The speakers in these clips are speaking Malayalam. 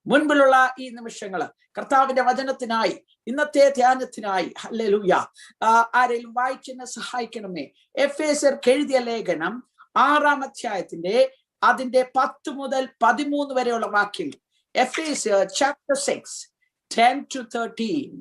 മുൻപിലുള്ള ഈ നിമിഷങ്ങള് കർത്താവിന്റെ വചനത്തിനായി, ഇന്നത്തെ ധ്യാനത്തിനായി ഹല്ലേലൂയ ആരെങ്കിലും വായിച്ചെന്നെ സഹായിക്കണമേ. എഫേസ്യർക്ക് എഴുതിയ ലേഖനം 6-ാം അധ്യായത്തിന്റെ അതിന്റെ 10 മുതൽ 13 വരെയുള്ള വാക്യങ്ങൾ. എഫേസ്യർ chapter 6, 10-13.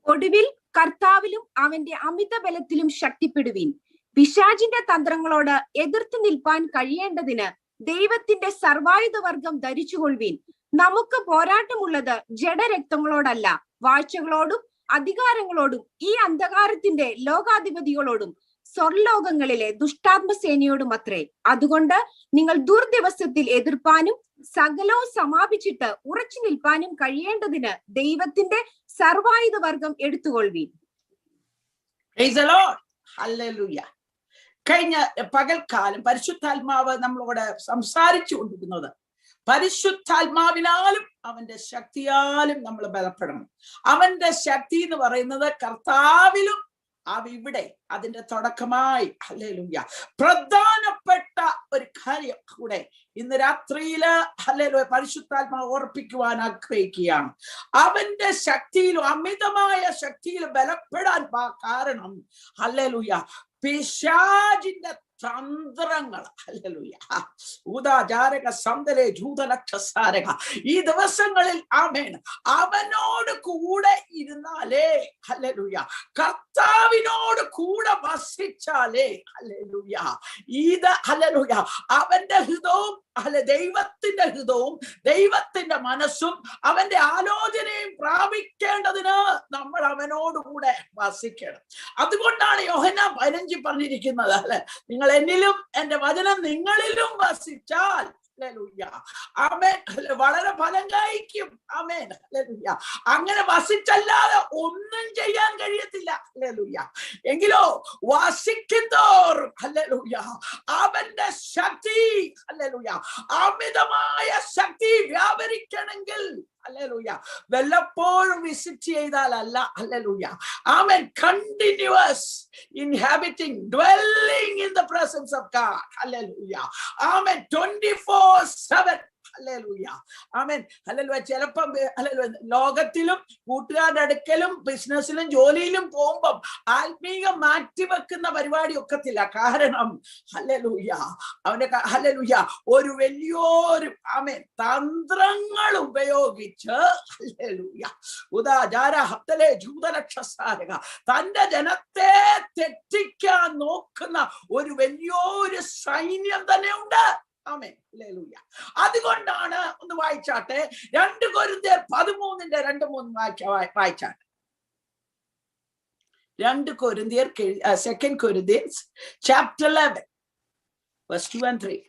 ഒടുവിൽ കർത്താവിലും അവന്റെ അമിത ബലത്തിലും ശക്തിപ്പെടുവിൻ. പിശാചിന്റെ തന്ത്രങ്ങളോട് എതിർത്ത് നിൽപ്പാൻ കഴിയേണ്ടതിന് ദൈവത്തിന്റെ സർവായുധവർഗം ധരിച്ചുകൊള്ളുവിൻ. നമുക്ക് പോരാട്ടമുള്ളത് ജഡരക്തങ്ങളോടല്ല, വാഴ്ചകളോടും അധികാരങ്ങളോടും ഈ അന്ധകാരത്തിന്റെ ലോകാധിപതികളോടും സ്വർലോകങ്ങളിലെ ദുഷ്ടാത്മസേനയോടും അത്രേ. അതുകൊണ്ട് നിങ്ങൾ ദുർദിവസത്തിൽ എതിർപ്പാനും സകലവും സമാപിച്ചിട്ട് ഉറച്ചു നിൽപ്പാനും കഴിയേണ്ടതിന് ദൈവത്തിന്റെ സർവായുധവർഗം എടുത്തുകൊള്ളുവിൻ. കഴിഞ്ഞ പകൽക്കാലം പരിശുദ്ധാത്മാവ് നമ്മളോട് സംസാരിച്ചു കൊണ്ടിരുന്നത്, പരിശുദ്ധാത്മാവിനാലും അവന്റെ ശക്തിയാലും നമ്മൾ ബലപ്പെടണം. അവന്റെ ശക്തി എന്ന് പറയുന്നത് കർത്താവിലും ഇവിടെ അതിന്റെ തുടക്കമായി ഹല്ലേലൂയ പ്രധാനപ്പെട്ട ഒരു കാര്യം കൂടെ ഇന്ന് രാത്രിയില് ഹല്ലേലൂയ പരിശുദ്ധാത്മാവ് ഓർപ്പിക്കുവാൻ ആഗ്രഹിക്കുകയാണ്. അവന്റെ ശക്തിയിലും അമിതമായ ശക്തിയിലും ബലപ്പെടാൻ കാരണം ഹല്ലേലൂയ പിശാചിന്റെ തന്ത്രങ്ങൾ ഹല്ലേലൂയ ഊദാചാരക സന്ദരേ ജൂതലക്ഷസാരക ഈ ദിവസങ്ങളിൽ ആമേൻ അവനോട് കൂടെ ഇരുന്നാലേ ഹല്ലേലൂയ കർത്താവിനോട് കൂടെ വസിച്ചാലേ ഹല്ലേലൂയ ഇത് ഹല്ലേലൂയ അവന്റെ ഹൃദയവും ദൈവത്തിന്റെ ഹൃദയവും ദൈവത്തിന്റെ മനസ്സും അവന്റെ ആലോചനയും പ്രാപിക്കേണ്ടതിന് നമ്മൾ അവനോടുകൂടെ വസിക്കണം. അതുകൊണ്ടാണ് യോഹന്നാൻ 15 പറഞ്ഞിരിക്കുന്നത്, അല്ലെ, നിങ്ങൾ എന്നിലും എന്റെ വചനം നിങ്ങളിലും വസിച്ചാൽ ആമേൻ വളരെ ഫലം കായ്ക്കും. ആമേൻ ഹല്ലേലൂയ. അങ്ങനെ വസിച്ചല്ലാതെ ഒന്നും ചെയ്യാൻ കഴിയത്തില്ല. ഹല്ലേലൂയ. എങ്കിലോ വസിക്കുന്നോറും ഹല്ലേലൂയ അവന്റെ ശക്തി ഹല്ലേലൂയ അമിതമായ ശക്തി വ്യാപരിക്കണമെങ്കിൽ ഹല്ലേലൂയ വല്ലപ്പോഴും വിസിറ്റ് ചെയ്താലല്ല. ഹല്ലേലൂയ. ആമേൻ. Continuous inhabiting, dwelling in the presence of God. Hallelujah. Amen. 24/7. Hallelujah. ആമേൻ. ഹല്ലേലൂയ. ചിലപ്പം ഹല്ലേലൂയ ലോകത്തിലും കൂട്ടുകാരുടെ അടുക്കലും ബിസിനസ്സിലും ജോലിയിലും പോകുമ്പം ആത്മീയം മാറ്റിവെക്കുന്ന പരിപാടി ഒക്കത്തില്ല. കാരണം ഹല്ലേലൂയ അവന്റെ ഹല്ലേലൂയ ഒരു വലിയൊരു ആമേൻ തന്ത്രങ്ങൾ ഉപയോഗിച്ച് ഹല്ലേലൂയ ഉദാചാര ഹത്തലേ ജൂതലക്ഷസാരക തന്റെ ജനത്തെ തെറ്റിക്കാൻ നോക്കുന്ന ഒരു വലിയൊരു സൈന്യം തന്നെ ഉണ്ട്. ആമേൻ. ഹല്ലേലൂയ. അതുകൊണ്ടാണ് ഒന്ന് വായിച്ചാട്ടെ 2 കൊരിന്ത്യർ 13 വായിച്ചാട്ടെ. 2 കൊരിന്ത്യർ 2 Corinthians chapter 11 verse 2 and 3.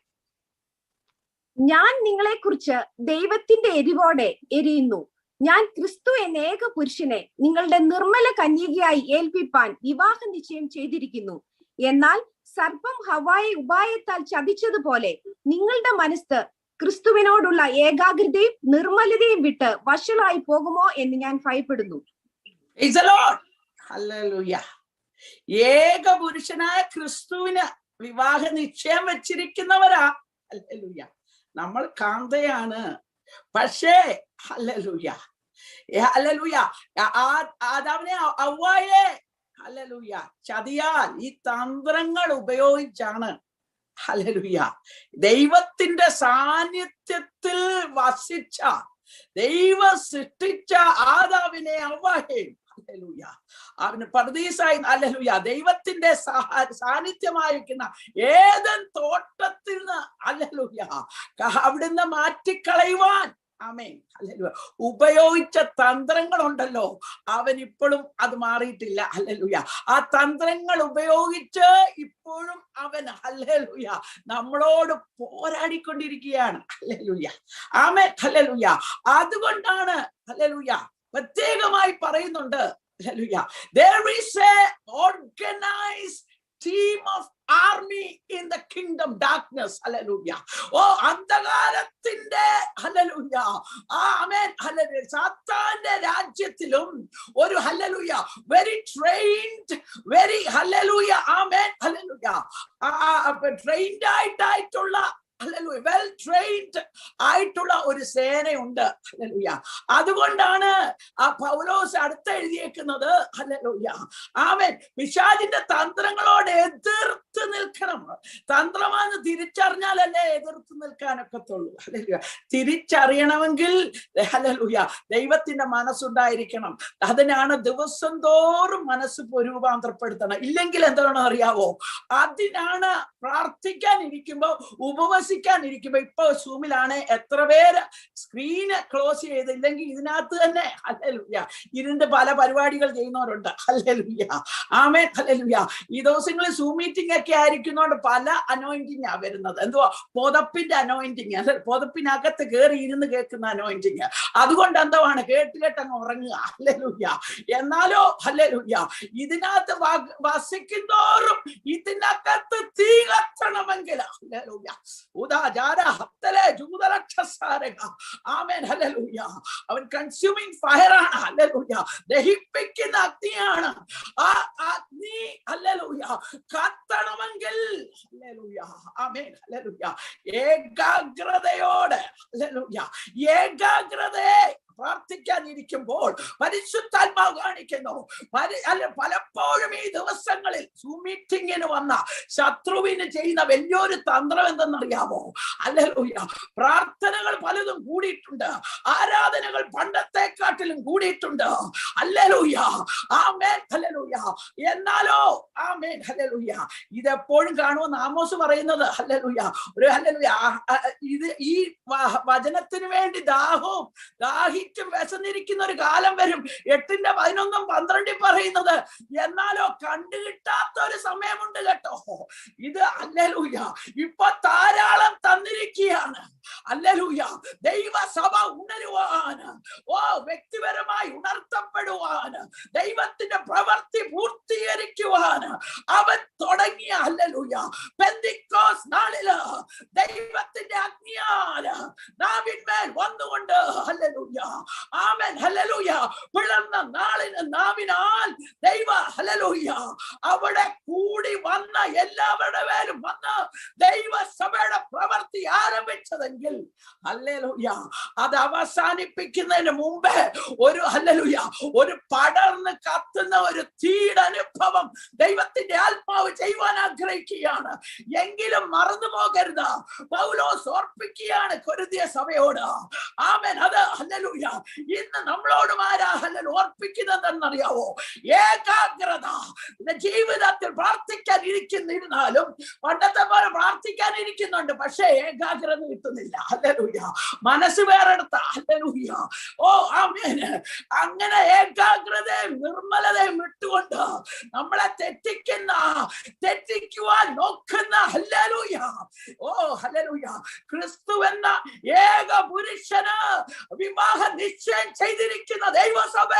ഞാൻ നിങ്ങളെ കുറിച്ച് ദൈവത്തിന്റെ എരിവോടെ എരിയുന്നു. ഞാൻ ക്രിസ്തു എന്ന ഏക പുരുഷനെ നിങ്ങളുടെ നിർമ്മല കന്യകയായി ഏൽപ്പിപ്പാൻ വിവാഹ നിശ്ചയം ചെയ്തിരിക്കുന്നു. എന്നാൽ സർപ്പം ഹവ്വായെ ഉപായത്താൽ ചതിച്ചതുപോലെ നിങ്ങളുടെ മനസ്സ് ക്രിസ്തുവിനോടുള്ള ഏകാഗ്രതയും നിർമ്മലതയും വിട്ട് വഷളായി പോകുമോ എന്ന് ഞാൻ ഭയപ്പെടുന്നു. ഏക പുരുഷനായ ക്രിസ്തുവിന് വിവാഹ നിശ്ചയം വെച്ചിരിക്കുന്നവരാ. ഹല്ലേലൂയ. നമ്മൾ കാന്തയാണ്. പക്ഷേ ഹല്ലേലൂയ ഹല്ലേലൂയ ആദാമിനെ ഹവ്വായെ ഹല്ലേലൂയ ചതിയാൽ ഈ തന്ത്രങ്ങൾ ഉപയോഗിച്ചാണ് ഹല്ലേലൂയ ദൈവത്തിന്റെ സാന്നിധ്യത്തിൽ വസിച്ച ദൈവം സൃഷ്ടിച്ച ആദാമിനെ ഹവ്വായെയും ഹല്ലേലൂയ അവന് പർദീസായി ഹല്ലേലൂയ ദൈവത്തിന്റെ സാന്നിധ്യമായിരിക്കുന്ന ഏദൻ തോട്ടത്തിൽ നിന്ന് ഹല്ലേലൂയ അവിടുന്ന് മാറ്റിക്കളയുവാൻ ആമേൻ ഹല്ലേലൂയ ഉപയോഗിച്ച തന്ത്രങ്ങളുണ്ടല്ലോ, അവൻ ഇപ്പോഴും അത് മാറിയിട്ടില്ല. ഹല്ലേലൂയ. ആ തന്ത്രങ്ങൾ ഉപയോഗിച്ച് ഇപ്പോഴും അവൻ ഹല്ലേലൂയ നമ്മളോട് പോരാടിക്കൊണ്ടിരിക്കുകയാണ്. ഹല്ലേലൂയ. ആമേൻ. ഹല്ലേലൂയ. അതുകൊണ്ടാണ് ഹല്ലേലൂയ പ്രത്യേകമായി പറയുന്നുണ്ട് hallelujah there is a organized team of army in the kingdom darkness. Hallelujah. Oh അന്ധകാരത്തിന്റെ ഹല്ലേലൂയ ആമേൻ ഹല്ലേലൂയ സാത്താന്റെ രാജ്യത്തിലും ഒരു ഹല്ലേലൂയ very trained very ഹല്ലേലൂയ ആമേൻ ഹല്ലേലൂയ trained ആയിട്ടുള്ള ഹല്ലേലൂയ വെൽ ട്രെയിൻഡ് ആയിട്ടുള്ള ഒരു സേനയുണ്ട്. ഹല്ലേലൂയ. അതുകൊണ്ടാണ് ആ പൗലോസ് അടുത്ത് എഴുതിയേക്കുന്നത് ഹല്ലേലൂയ ആമേൻ പിശാചിന്റെ തന്ത്രങ്ങളോട് എതിർത്ത് നിൽക്കണം. തന്ത്രമാണെന്ന് തിരിച്ചറിഞ്ഞാലല്ലേ എതിർത്ത് നിൽക്കാനൊക്കത്തുള്ളൂ. ഹല്ലേലൂയ. തിരിച്ചറിയണമെങ്കിൽ ഹല്ലേലൂയ ദൈവത്തിന്റെ മനസ്സുണ്ടായിരിക്കണം. അതിനാണ് ദിവസം തോറും മനസ്സ് രൂപാന്തരപ്പെടുത്തണം. ഇല്ലെങ്കിൽ എന്താണെന്ന് അറിയാവോ, അതിനാണ് പ്രാർത്ഥിക്കാൻ ഇരിക്കുമ്പോ ഉപവസിക്കാൻ ഇരിക്കുമ്പോ, ഇപ്പൊ സൂമിലാണ് എത്ര പേര് സ്ക്രീന് ക്ലോസ് ചെയ്തില്ലെങ്കിൽ ഇതിനകത്ത് തന്നെ ഹല്ലേലൂയ ഇതിന്റെ പല പരിപാടികൾ ചെയ്യുന്നവരുണ്ട്. ഹല്ലേലൂയ ആമേൻ ഹല്ലേലൂയ. ഈ ദിവസങ്ങളിൽ സൂം മീറ്റിംഗ് ഒക്കെ ആയിരിക്കുന്നതുകൊണ്ട് പല അനോയിന്റിങ് ആ വരുന്നത്. എന്തുവാ പുതപ്പിന്റെ അനോയിന്റിങ്, അല്ലെ പുതപ്പിനകത്ത് കയറി ഇരുന്ന് കേൾക്കുന്ന അനോയിന്റിങ്. അതുകൊണ്ട് എന്താണ് കേട്ട് കേട്ടങ്ങ് ഉറങ്ങുക. ഹല്ലേലൂയ. എന്നാലോ ഹല്ലേലൂയ ഇതിനകത്ത് വസിക്കുന്നോറും ഇതിനകത്ത് തീ കത്തണമെങ്കിൽ ഹല്ലേലൂയ ആമേൻ ഹല്ലേലൂയ അവൻ കൺസ്യൂമിംഗ് ഫയർ ആണ്. ഹല്ലേലൂയ ദഹിപ്പിക്കുന്ന അഗ്നിയാണ്. ആ അഗ്നി ഹല്ലേലൂയ കത്തണമെങ്കിൽ ഹല്ലേലൂയ ആമേൻ ഹല്ലേലൂയ ഏകാഗ്രതയോടെ ഹല്ലേലൂയ ഏകാഗ്രതയെ പ്രാർത്ഥിക്കാൻ ഇരിക്കുമ്പോൾ പരിശുദ്ധാത്മാവ് കാണിക്കുന്നു. പലപ്പോഴും ഈ ദിവസങ്ങളിൽ സൂം മീറ്റിംഗിന് വന്ന ശത്രുവിന് ചെയ്യുന്ന വലിയൊരു തന്ത്രം എന്തെന്നറിയാമോ? ഹല്ലേലൂയ പ്രാർത്ഥനകൾ പലതും കൂടിയിട്ടുണ്ട്, ആരാധനകൾ പണ്ടത്തെക്കാട്ടിലും കൂടിയിട്ടുണ്ട്. ഹല്ലേലൂയ ആമേൻ ഹല്ലേലൂയ. എന്നാലോ ആമേൻ ഹല്ലേലൂയ ഇതെപ്പോഴും കാണുമെന്ന് ആമോസ് പറയുന്നത്. ഹല്ലേലൂയ ഒരു ഹല്ലേലൂയ ഇത് ഈ വചനത്തിന് വേണ്ടി ദാഹവും ദാഹിച്ചും വിശന്നിരിക്കുന്ന ഒരു കാലം വരും. 8:11-12 പറയുന്നത്. എന്നാലോ കണ്ടുകിട്ടാത്ത ഒരു സമയമുണ്ട് കേട്ടോ. ഇത് ഹല്ലേലൂയ ഇപ്പൊ ധാരാളം തന്നിരിക്കുകയാണ്. ഹല്ലേലൂയ ദൈവസഭ ഉണരുവാൻ, വ്യക്തിപരമായി ഉണർത്തപ്പെടുവാൻ, ദൈവത്തിന്റെ പ്രവൃത്തി പൂർത്തീകരിക്കുവാൻ അവൻ തുടങ്ങിയ ഹല്ലേലൂയ പെന്തിക്കോസ് നാളില് ദൈവത്തിന്റെ അഗ്നിയാല് നാവിന്മേൽ വന്നുകൊണ്ട് ഹല്ലേലൂയ ആമേൻ ഹല്ലേലൂയ പിളർന്ന നാളിന് നാവിനാൽ ദൈവ ഹല്ലേലൂയ അവിടെ കൂടി വന്ന എല്ലാവരുടെ മേലും വന്ന് ദൈവസഭയുടെ പ്രവൃത്തി ആരംഭിച്ചതെങ്കിൽ ഹല്ലേലൂയ അത് അവസാനിപ്പിക്കുന്നതിന് മുമ്പേ ഒരു ഹല്ലേലൂയ ഒരു പടർന്ന് കത്തുന്ന ഒരു തീയുടെ അനുഭവം ദൈവത്തിന്റെ ആത്മാവ് ചെയ്യുവാൻ ആഗ്രഹിക്കുകയാണ്. എങ്കിലും മറന്നു പോകരുത്, പൗലോസ് ഓർപ്പിക്കുകയാണ് കൊരിന്ത്യ സഭയോട്. ആമേൻ അത് ഹല്ലേലൂയ ഇന്ന് നമ്മളോട് ആരാ ഹല്ലേലൂയ ഓർപ്പിക്കുന്നതെന്നറിയാവോ? ഏകാഗ്രത. ജീവിതത്തിൽ പ്രാർത്ഥിക്കാൻ ഇരിക്കുന്നിരുന്നാലും പണ്ടത്തെ പോലെ പ്രാർത്ഥിക്കാൻ ഇരിക്കുന്നുണ്ട്, പക്ഷേ ഏകാഗ്രത കിട്ടുന്നില്ല. ഹല്ലേലൂയ മനസ്സ് വേറെടുത്ത ഹല്ലേലൂയ ആമേൻ അങ്ങനെ ഏകാഗ്രതയും നിർമ്മലതയും വിട്ടുകൊണ്ട് നമ്മളെ തെറ്റിക്കുവാൻ നോക്കുന്ന ഹല്ലേലൂയ ഹല്ലേലൂയ ക്രിസ്തു എന്ന ഏക പുരുഷന് വിവാഹ നിശ്ചയം ചെയ്തിരിക്കുന്ന ദൈവസഭ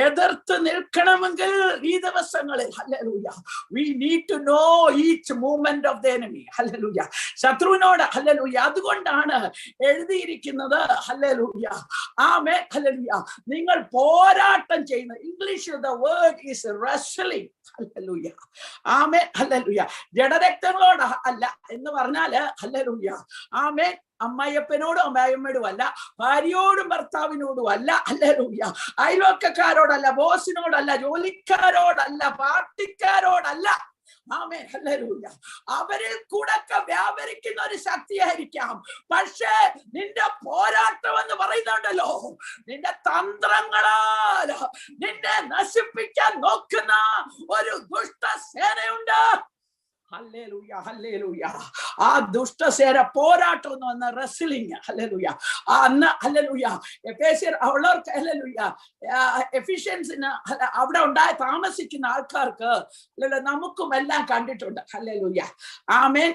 എതിർത്ത് നിൽക്കണമെങ്കിൽ ഈ ദിവസങ്ങളിൽ ഹല്ലേലൂയ we need to know each movement of the enemy. ഹല്ലേലൂയ ശത്രുവിനോട് ഹല്ലേലൂയ. അതുകൊണ്ടാണ് എഴുതിയിരിക്കുന്നത് ഹല്ലേലൂയ ആമേൻ ഹല്ലേലൂയ നിങ്ങൾ പോരാട്ടം ചെയ്യുന്ന, ഇംഗ്ലീഷിൽ the word is wrestling. ഹല്ലേലൂയ ആമേൻ ഹല്ലേലൂയ ജഡരക്തങ്ങളോട് അല്ല എന്ന് പറഞ്ഞാല് ഹല്ലേലൂയ ആമേൻ അമ്മായിയപ്പനോടും അമ്മായിയമ്മയോടും അല്ല, ഭാര്യയോടും ഭർത്താവിനോടും അല്ല, ഹല്ലേലൂയ അയൽവക്കക്കാരോടല്ല, ബോസിനോടല്ല, ജോലിക്കാരോടല്ല, പാർട്ടിക്കാരോടല്ല. ആമേൻ ഹല്ലേലൂയ അവരിൽ കൂടെ വ്യാപരിക്കുന്ന ഒരു ശക്തിയായിരിക്കാം. പക്ഷേ നിന്റെ പോരാട്ടം എന്ന് പറയുന്നുണ്ടല്ലോ, നിന്റെ തന്ത്രങ്ങളാൽ നിന്നെ നശിപ്പിക്കാൻ നോക്കുന്ന ഒരു ദുഷ്ടസേനയുണ്ട്. ഹല്ലേലൂയ ഹല്ലേലൂയ ആ ദുഷ്ടസേന പോരാട്ടം എന്ന് വന്ന റെസ്ലിംഗ് ഹല്ലേലൂയ അന്ന് ഹല്ലേലൂയ എഫേസ്യർ ഉള്ളവർക്ക് ഹല്ലേലൂയ എഫിഷ്യൻസിന് അവിടെ താമസിക്കുന്ന ആൾക്കാർക്ക് നമുക്കും എല്ലാം കണ്ടിട്ടുണ്ട്. ഹല്ലേലൂയ ആമേൻ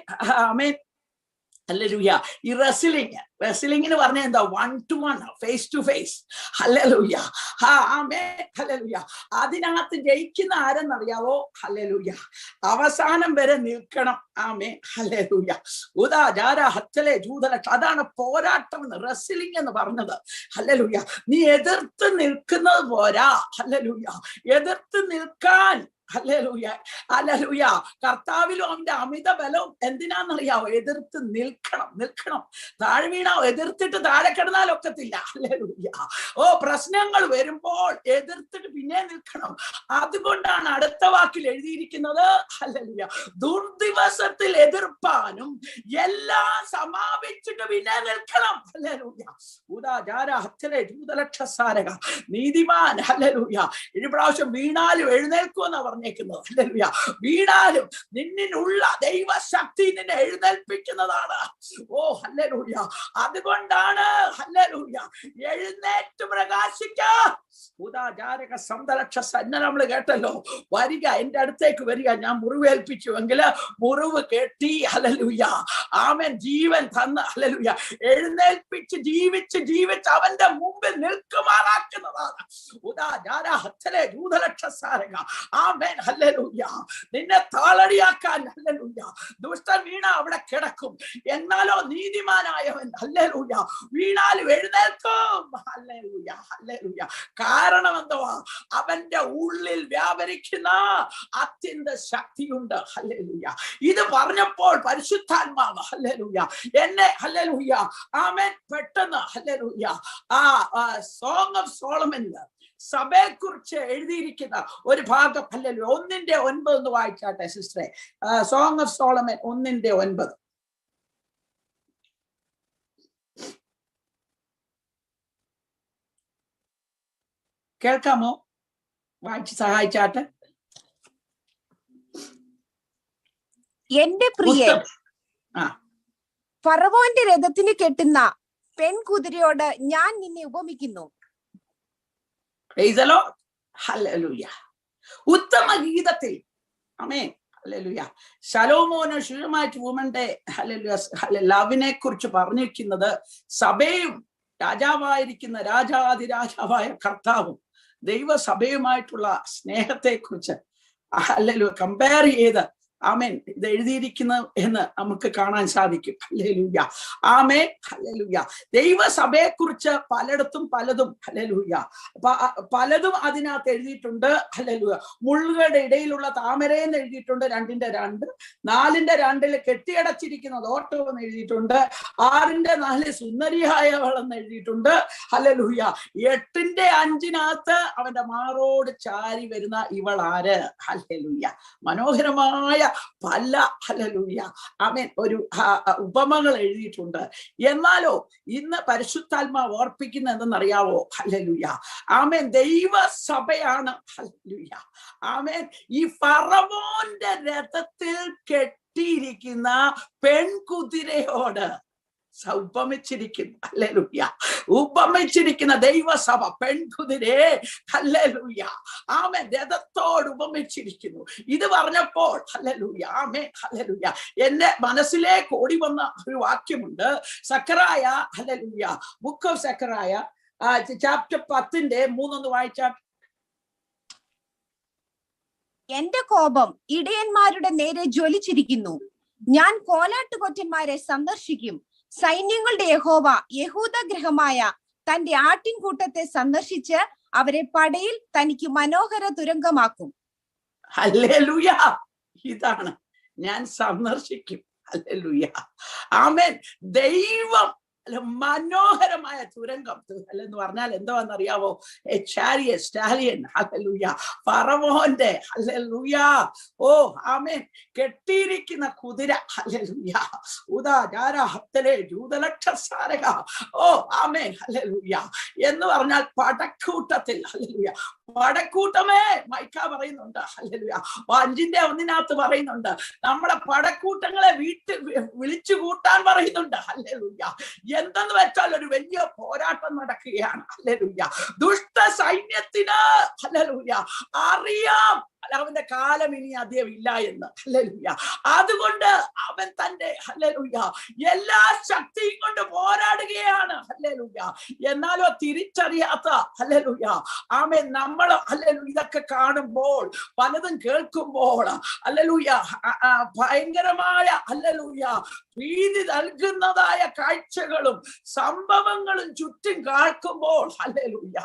ആമേൻ ഹല്ലേലൂയ ഈ റെസ്ലിംഗിന് പറഞ്ഞ എന്താ? 1-to-1 face to face. ഹല്ലേലൂയ ആമേൻ ഹല്ലേലൂയ അതിനകത്ത് ജയിക്കുന്ന ആരെന്നറിയാവോ? ഹല്ലേലൂയ അവസാനം വരെ നിൽക്കണം. ആമേൻ ഹല്ലേലൂയ അതാണ് പോരാട്ടം എന്ന് റെസ്ലിംഗ് എന്ന് പറഞ്ഞത്. ഹല്ലേലൂയ നീ എതിർത്ത് നിൽക്കുന്നത് പോരാ. ഹല്ലേലൂയ എതിർത്ത് നിൽക്കാൻ ഹല്ലേലൂയ, ഹല്ലേലൂയ. കർത്താവിലും അവന്റെ അമിത ബലവും എന്തിനാന്നറിയാവോ? എതിർത്ത് നിൽക്കണം. താഴെ വീണാ എതിർത്തിട്ട് താഴെ കിടന്നാലൊക്കത്തില്ല. ഹല്ലേലൂയ. പ്രശ്നങ്ങൾ വരുമ്പോൾ എതിർത്തിട്ട് പിന്നെ നിൽക്കണം. അതുകൊണ്ടാണ് അടുത്ത വാക്കിൽ എഴുതിയിരിക്കുന്നത്, ഹല്ലേലൂയ, ദുർദിവസത്തിൽ എതിർപ്പാനും എല്ലാം സമാപിച്ചിട്ട് പിന്നെ നിൽക്കണം. ഹല്ലേലൂയ. നീതിമാൻ, ഹല്ലേലൂയ, ഈ പ്രാവശ്യം വീണാലും എഴുന്നേൽക്കുമെന്നാ പറഞ്ഞേക്കുന്നത്. ഹല്ലേലൂയ. വീണാലും നിന്നിലുള്ള ദൈവശക്തി നിന്നെ എഴുന്നേൽപ്പിക്കുന്നതാണ്. ഹല്ലേലൂയ. അതുകൊണ്ടാണ്, ഹല്ലേലൂയ, എഴുന്നേറ്റ് പ്രകാശിക്കാ. നമ്മൾ കേട്ടല്ലോ, വരിക, എന്റെ അടുത്തേക്ക് വരിക, ഞാൻ മുറിവേൽപ്പിച്ചുവെങ്കിൽ മുറിവ് കെട്ടി, ഹല്ലേലൂയ, ആമേൻ, ജീവൻ തന്ന, ഹല്ലേലൂയ, എഴുന്നേൽപ്പിച്ച് ജീവിച്ച് അവന്റെ മുമ്പിൽ നിൽക്കുമാറാക്കുന്നതാണ്. ആമേൻ, ഹല്ലേലൂയ. നിന്നെ താളടിയാക്കാൻ, ഹല്ലേലൂയ, ദുഷ്ടൻ വീണ അവിടെ കിടക്കും, എന്നാലോ നീതിമാനായവൻ, ഹല്ലേലൂയ, വീണാലും എഴുന്നേൽക്കും. ഹല്ലേലൂയ, ഹല്ലേലൂയ. കാരണം എന്തുവാ? അവന്റെ ഉള്ളിൽ വ്യാപരിക്കുന്ന അത്യന്ത ശക്തിയുണ്ട്. ഹല്ലേലൂയ. ഇത് പറഞ്ഞപ്പോൾ പരിശുദ്ധാത്മാവ്, ഹല്ലേലൂയ, എന്നെ, ഹല്ലേലൂയ, ആമേൻ, പെട്ടെന്ന്, ഹല്ലേലൂയ, സോങ് ഓഫ് സോളമനിൽ സഭയെ കുറിച്ച് എഴുതിയിരിക്കുന്ന ഒരു ഭാഗം, ഹല്ലേലൂയ, 1:9 ഒന്ന് വായിച്ചാട്ടെ സിസ്റ്ററെ. Song of Solomon 1:9. കേൾക്കാമോ? വായിച്ച് സഹായിച്ചാട്ടെ. എന്റെ പ്രിയേ, ഫറവോന്റെ രഥത്തിന് കെട്ടുന്ന പെൺകുതിരയോട് ഞാൻ നിന്നെ ഉപമിക്കുന്നു. ഉത്തമ ഗീതത്തിൽ, ആമേൻ, ഹല്ലേലൂയ, ശലോമോന് ഷൂമാറ്റ് വുമന്റെ, ഹല്ലേലൂയ, ലവിനെ കുറിച്ച് പറഞ്ഞിരിക്കുന്നത് സഭയും രാജാവായിരിക്കുന്ന രാജാതിരാജാവായ കർത്താവും ദൈവസഭയുമായിട്ടുള്ള സ്നേഹത്തെ കുറിച്ച്, ഹല്ലേലൂയ, കമ്പയർ ചെയ്ത്, ആമേൻ, ഇത് എഴുതിയിരിക്കുന്നു എന്ന് നമുക്ക് കാണാൻ സാധിക്കും. ഹല്ലേലൂയ, ആമേൻ, ഹല്ലേലൂയ. ദൈവസഭയെ കുറിച്ച് പലയിടത്തും പലതും, ഹല്ലേലൂയ, പലതും അതിനകത്ത് എഴുതിയിട്ടുണ്ട്. ഹല്ലേലൂയ. മുള്ളുകളുടെ ഇടയിലുള്ള താമരയെന്ന് എഴുതിയിട്ടുണ്ട് 2:2. 4:2 കെട്ടിയടച്ചിരിക്കുന്ന തോട്ടമെന്ന് എഴുതിയിട്ടുണ്ട്. 6:4 സുന്ദരിയായവളെന്ന് എഴുതിയിട്ടുണ്ട്. ഹല്ലേലൂയ. 8:5 അവന്റെ മാറോട് ചാരി വരുന്ന ഇവൾ ആര്? ഹല്ലേലൂയ. മനോഹരമായ പല, ഹല്ലേലൂയ, ആമേൻ, ഒരു ഉപമകൾ എഴുതിയിട്ടുണ്ട്. എന്നാലോ ഇന്ന് പരിശുദ്ധാത്മാവ് ഓർപ്പിക്കുന്ന എന്തെന്നറിയാവോ? ഹല്ലേലൂയ, ആമേൻ, ദൈവസഭയാണ്, ഹല്ലേലൂയ, ആമേൻ, ഈ ഫറവോന്റെ രഥത്തിൽ കെട്ടിയിരിക്കുന്ന പെൺകുതിരയോട് ഉപമിച്ചിരിക്കുന്നു. ഹല്ലേലൂയ. ഉപമിച്ചിരിക്കുന്ന ദൈവസഭ പെൺകുതിരെ, ഹല്ലേലൂയ, ആമേൻ, രഥത്തോട് ഉപമിച്ചിരിക്കുന്നു. ഇത് പറഞ്ഞപ്പോൾ, ഹല്ലേലൂയ, ആമേൻ, ഹല്ലേലൂയ, എന്റെ മനസ്സിലേക്ക് ഓടി വന്ന ഒരു വാക്യമുണ്ട്. സക്കറായ, ഹല്ലേലൂയ, ബുക്ക് ഓഫ് സക്കറായ ചാപ്റ്റർ 10:3 വായിച്ചാൽ. എന്റെ കോപം ഇടയന്മാരുടെ നേരെ ജ്വലിച്ചിരിക്കുന്നു. ഞാൻ കോലാട്ടുകൊറ്റന്മാരെ സന്ദർശിക്കും. സൈന്യങ്ങളുടെ യഹോവ യഹൂദ ഗൃഹമായ തന്റെ ആട്ടിൻകൂട്ടത്തെ സന്ദർശിച്ച് അവരെ പടയിൽ തനിക്ക് മനോഹര തുരങ്കമാക്കും. ഹല്ലേലൂയ. ഇതാണ്, ഞാൻ സന്ദർശിക്കും. ഹല്ലേലൂയ, ആമേൻ. ദൈവം മനോഹരമായ തുരങ്കം എന്ന് പറഞ്ഞാൽ എന്താണെന്നറിയാവോ? എ ചാരിയറ്റ്, സ്റ്റാലിയൻ, ഹല്ലേലൂയ, ഫറവോന്റെ, ഹല്ലേലൂയ, ആമേൻ, കെട്ടിയിരിക്കുന്ന കുതിര, ഹല്ലേലൂയ, ആമേൻ, ഹല്ലേലൂയ, എന്ന് പറഞ്ഞാൽ പടക്കൂട്ടത്തിൽ, ഹല്ലേലൂയ, പടക്കൂട്ടമേ, മൈക്ക പറയുന്നുണ്ട്, ഹല്ലേലൂയ, 5:1 പറയുന്നുണ്ട്, നമ്മളെ പടക്കൂട്ടങ്ങളെ വിളിച്ചു കൂട്ടാൻ പറയുന്നുണ്ട്. ഹല്ലേലൂയ. എന്തെന്ന് വെച്ചാൽ ഒരു വലിയ പോരാട്ടം നടക്കുകയാണ്. ഹല്ലേലൂയ. ദുഷ്ട സൈന്യത്തിന്, ഹല്ലേലൂയ, അറിയാം അവന്റെ കാലം ഇനി അധികം ഇല്ല എന്ന്. ഹല്ലേലൂയ. അതുകൊണ്ട് അവൻ തന്റെ, ഹല്ലേലൂയ, എല്ലാ ശക്തിയും കൊണ്ട് പോരാടുകയാണ്. ഹല്ലേലൂയ. എന്നാലോ തിരിച്ചറിയാത്ത, ഹല്ലേലൂയ, ആമേൻ, നമ്മൾ, ഹല്ലേലൂയ, ഇതൊക്കെ കാണുമ്പോൾ, പലതും കേൾക്കുമ്പോൾ, ഹല്ലേലൂയ, ഭയങ്കരമായ, ഹല്ലേലൂയ, ഭീതി നൽകുന്നതായ കാഴ്ചകളും സംഭവങ്ങളും ചുറ്റും കേൾക്കുമ്പോൾ, ഹല്ലേലൂയ,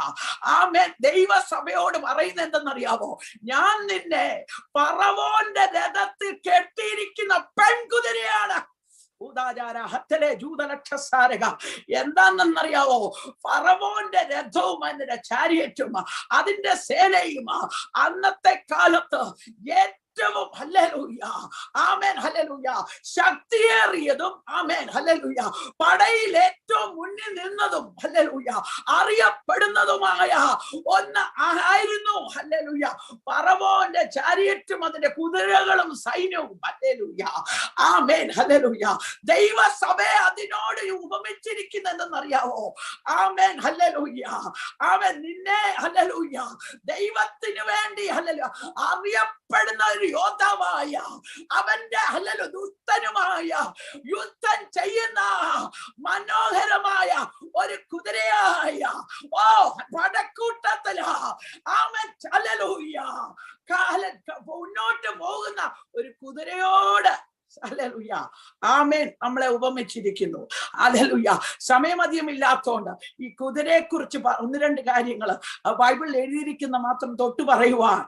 ആമേൻ, ദൈവസഭയോട് പറയുന്നത് എന്തെന്നറിയാമോ? ഞാൻ നിന്നെ ഫറവോന്റെ രഥത്തിൽ കെട്ടിയിരിക്കുന്ന പെൺകുതിരയാണ്. എന്താണെന്നറിയാവോ? ഫറവോന്റെ രഥവും അതിന്റെ ചാരിയറ്റും അതിന്റെ സേനയും അന്നത്തെ കാലത്ത് ഏറ്റവും ഹല്ലേലൂയ ആമേൻ ഹല്ലേലൂയ ശക്തിയേറിയതും ആമേൻ ഹല്ലേലൂയ പടയിൽ ഏറ്റവും മുന്നിൽ നിന്നതും ഹല്ലേലൂയ അറിയപ്പെടുന്നതുമായ ഒന്ന് ആയിരുന്നു ഹല്ലേലൂയ ഫറവോന്റെ ചാരിയറ്റും അതിന്റെ കുതിരകളും സൈന്യവും. ഹല്ലേലൂയ ആമേൻ ഹല്ലേലൂയ. ദൈവസഭയെ അതിനോട് ഉപമിച്ചിരിക്കുന്നെന്നറിയാവോ? ആമേൻ ഹല്ലേലൂയ ആമേൻ. നിന്നെ ഹല്ലേലൂയ ദൈവത്തിന് വേണ്ടി ഹല്ലേലൂയ അറിയപ്പെടുന്ന ഒരു യോദ്ധാവായ അവന്റെ ഹല്ലേലൂയ ദുഷ്ടനുമായ യുദ്ധം ചെയ്യുന്ന മനോഹരമായ ഒരു കുതിരയായ പടക്കൂട്ടത്തില് ആമേൻ ഹല്ലേലൂയ മുന്നോട്ട് പോകുന്ന ഒരു കുതിരയോട് ഹല്ലേലൂയ ആമേൻ നമ്മളെ ഉപമിച്ചിരിക്കുന്നു. ഹല്ലേലൂയ. സമയമധികം ഇല്ലാത്തതുകൊണ്ട് ഈ കുതിരയെ കുറിച്ച് ഒന്ന് രണ്ട് കാര്യങ്ങൾ ബൈബിളിൽ എഴുതിയിരിക്കുന്ന മാത്രം തൊട്ടു പറയുവാൻ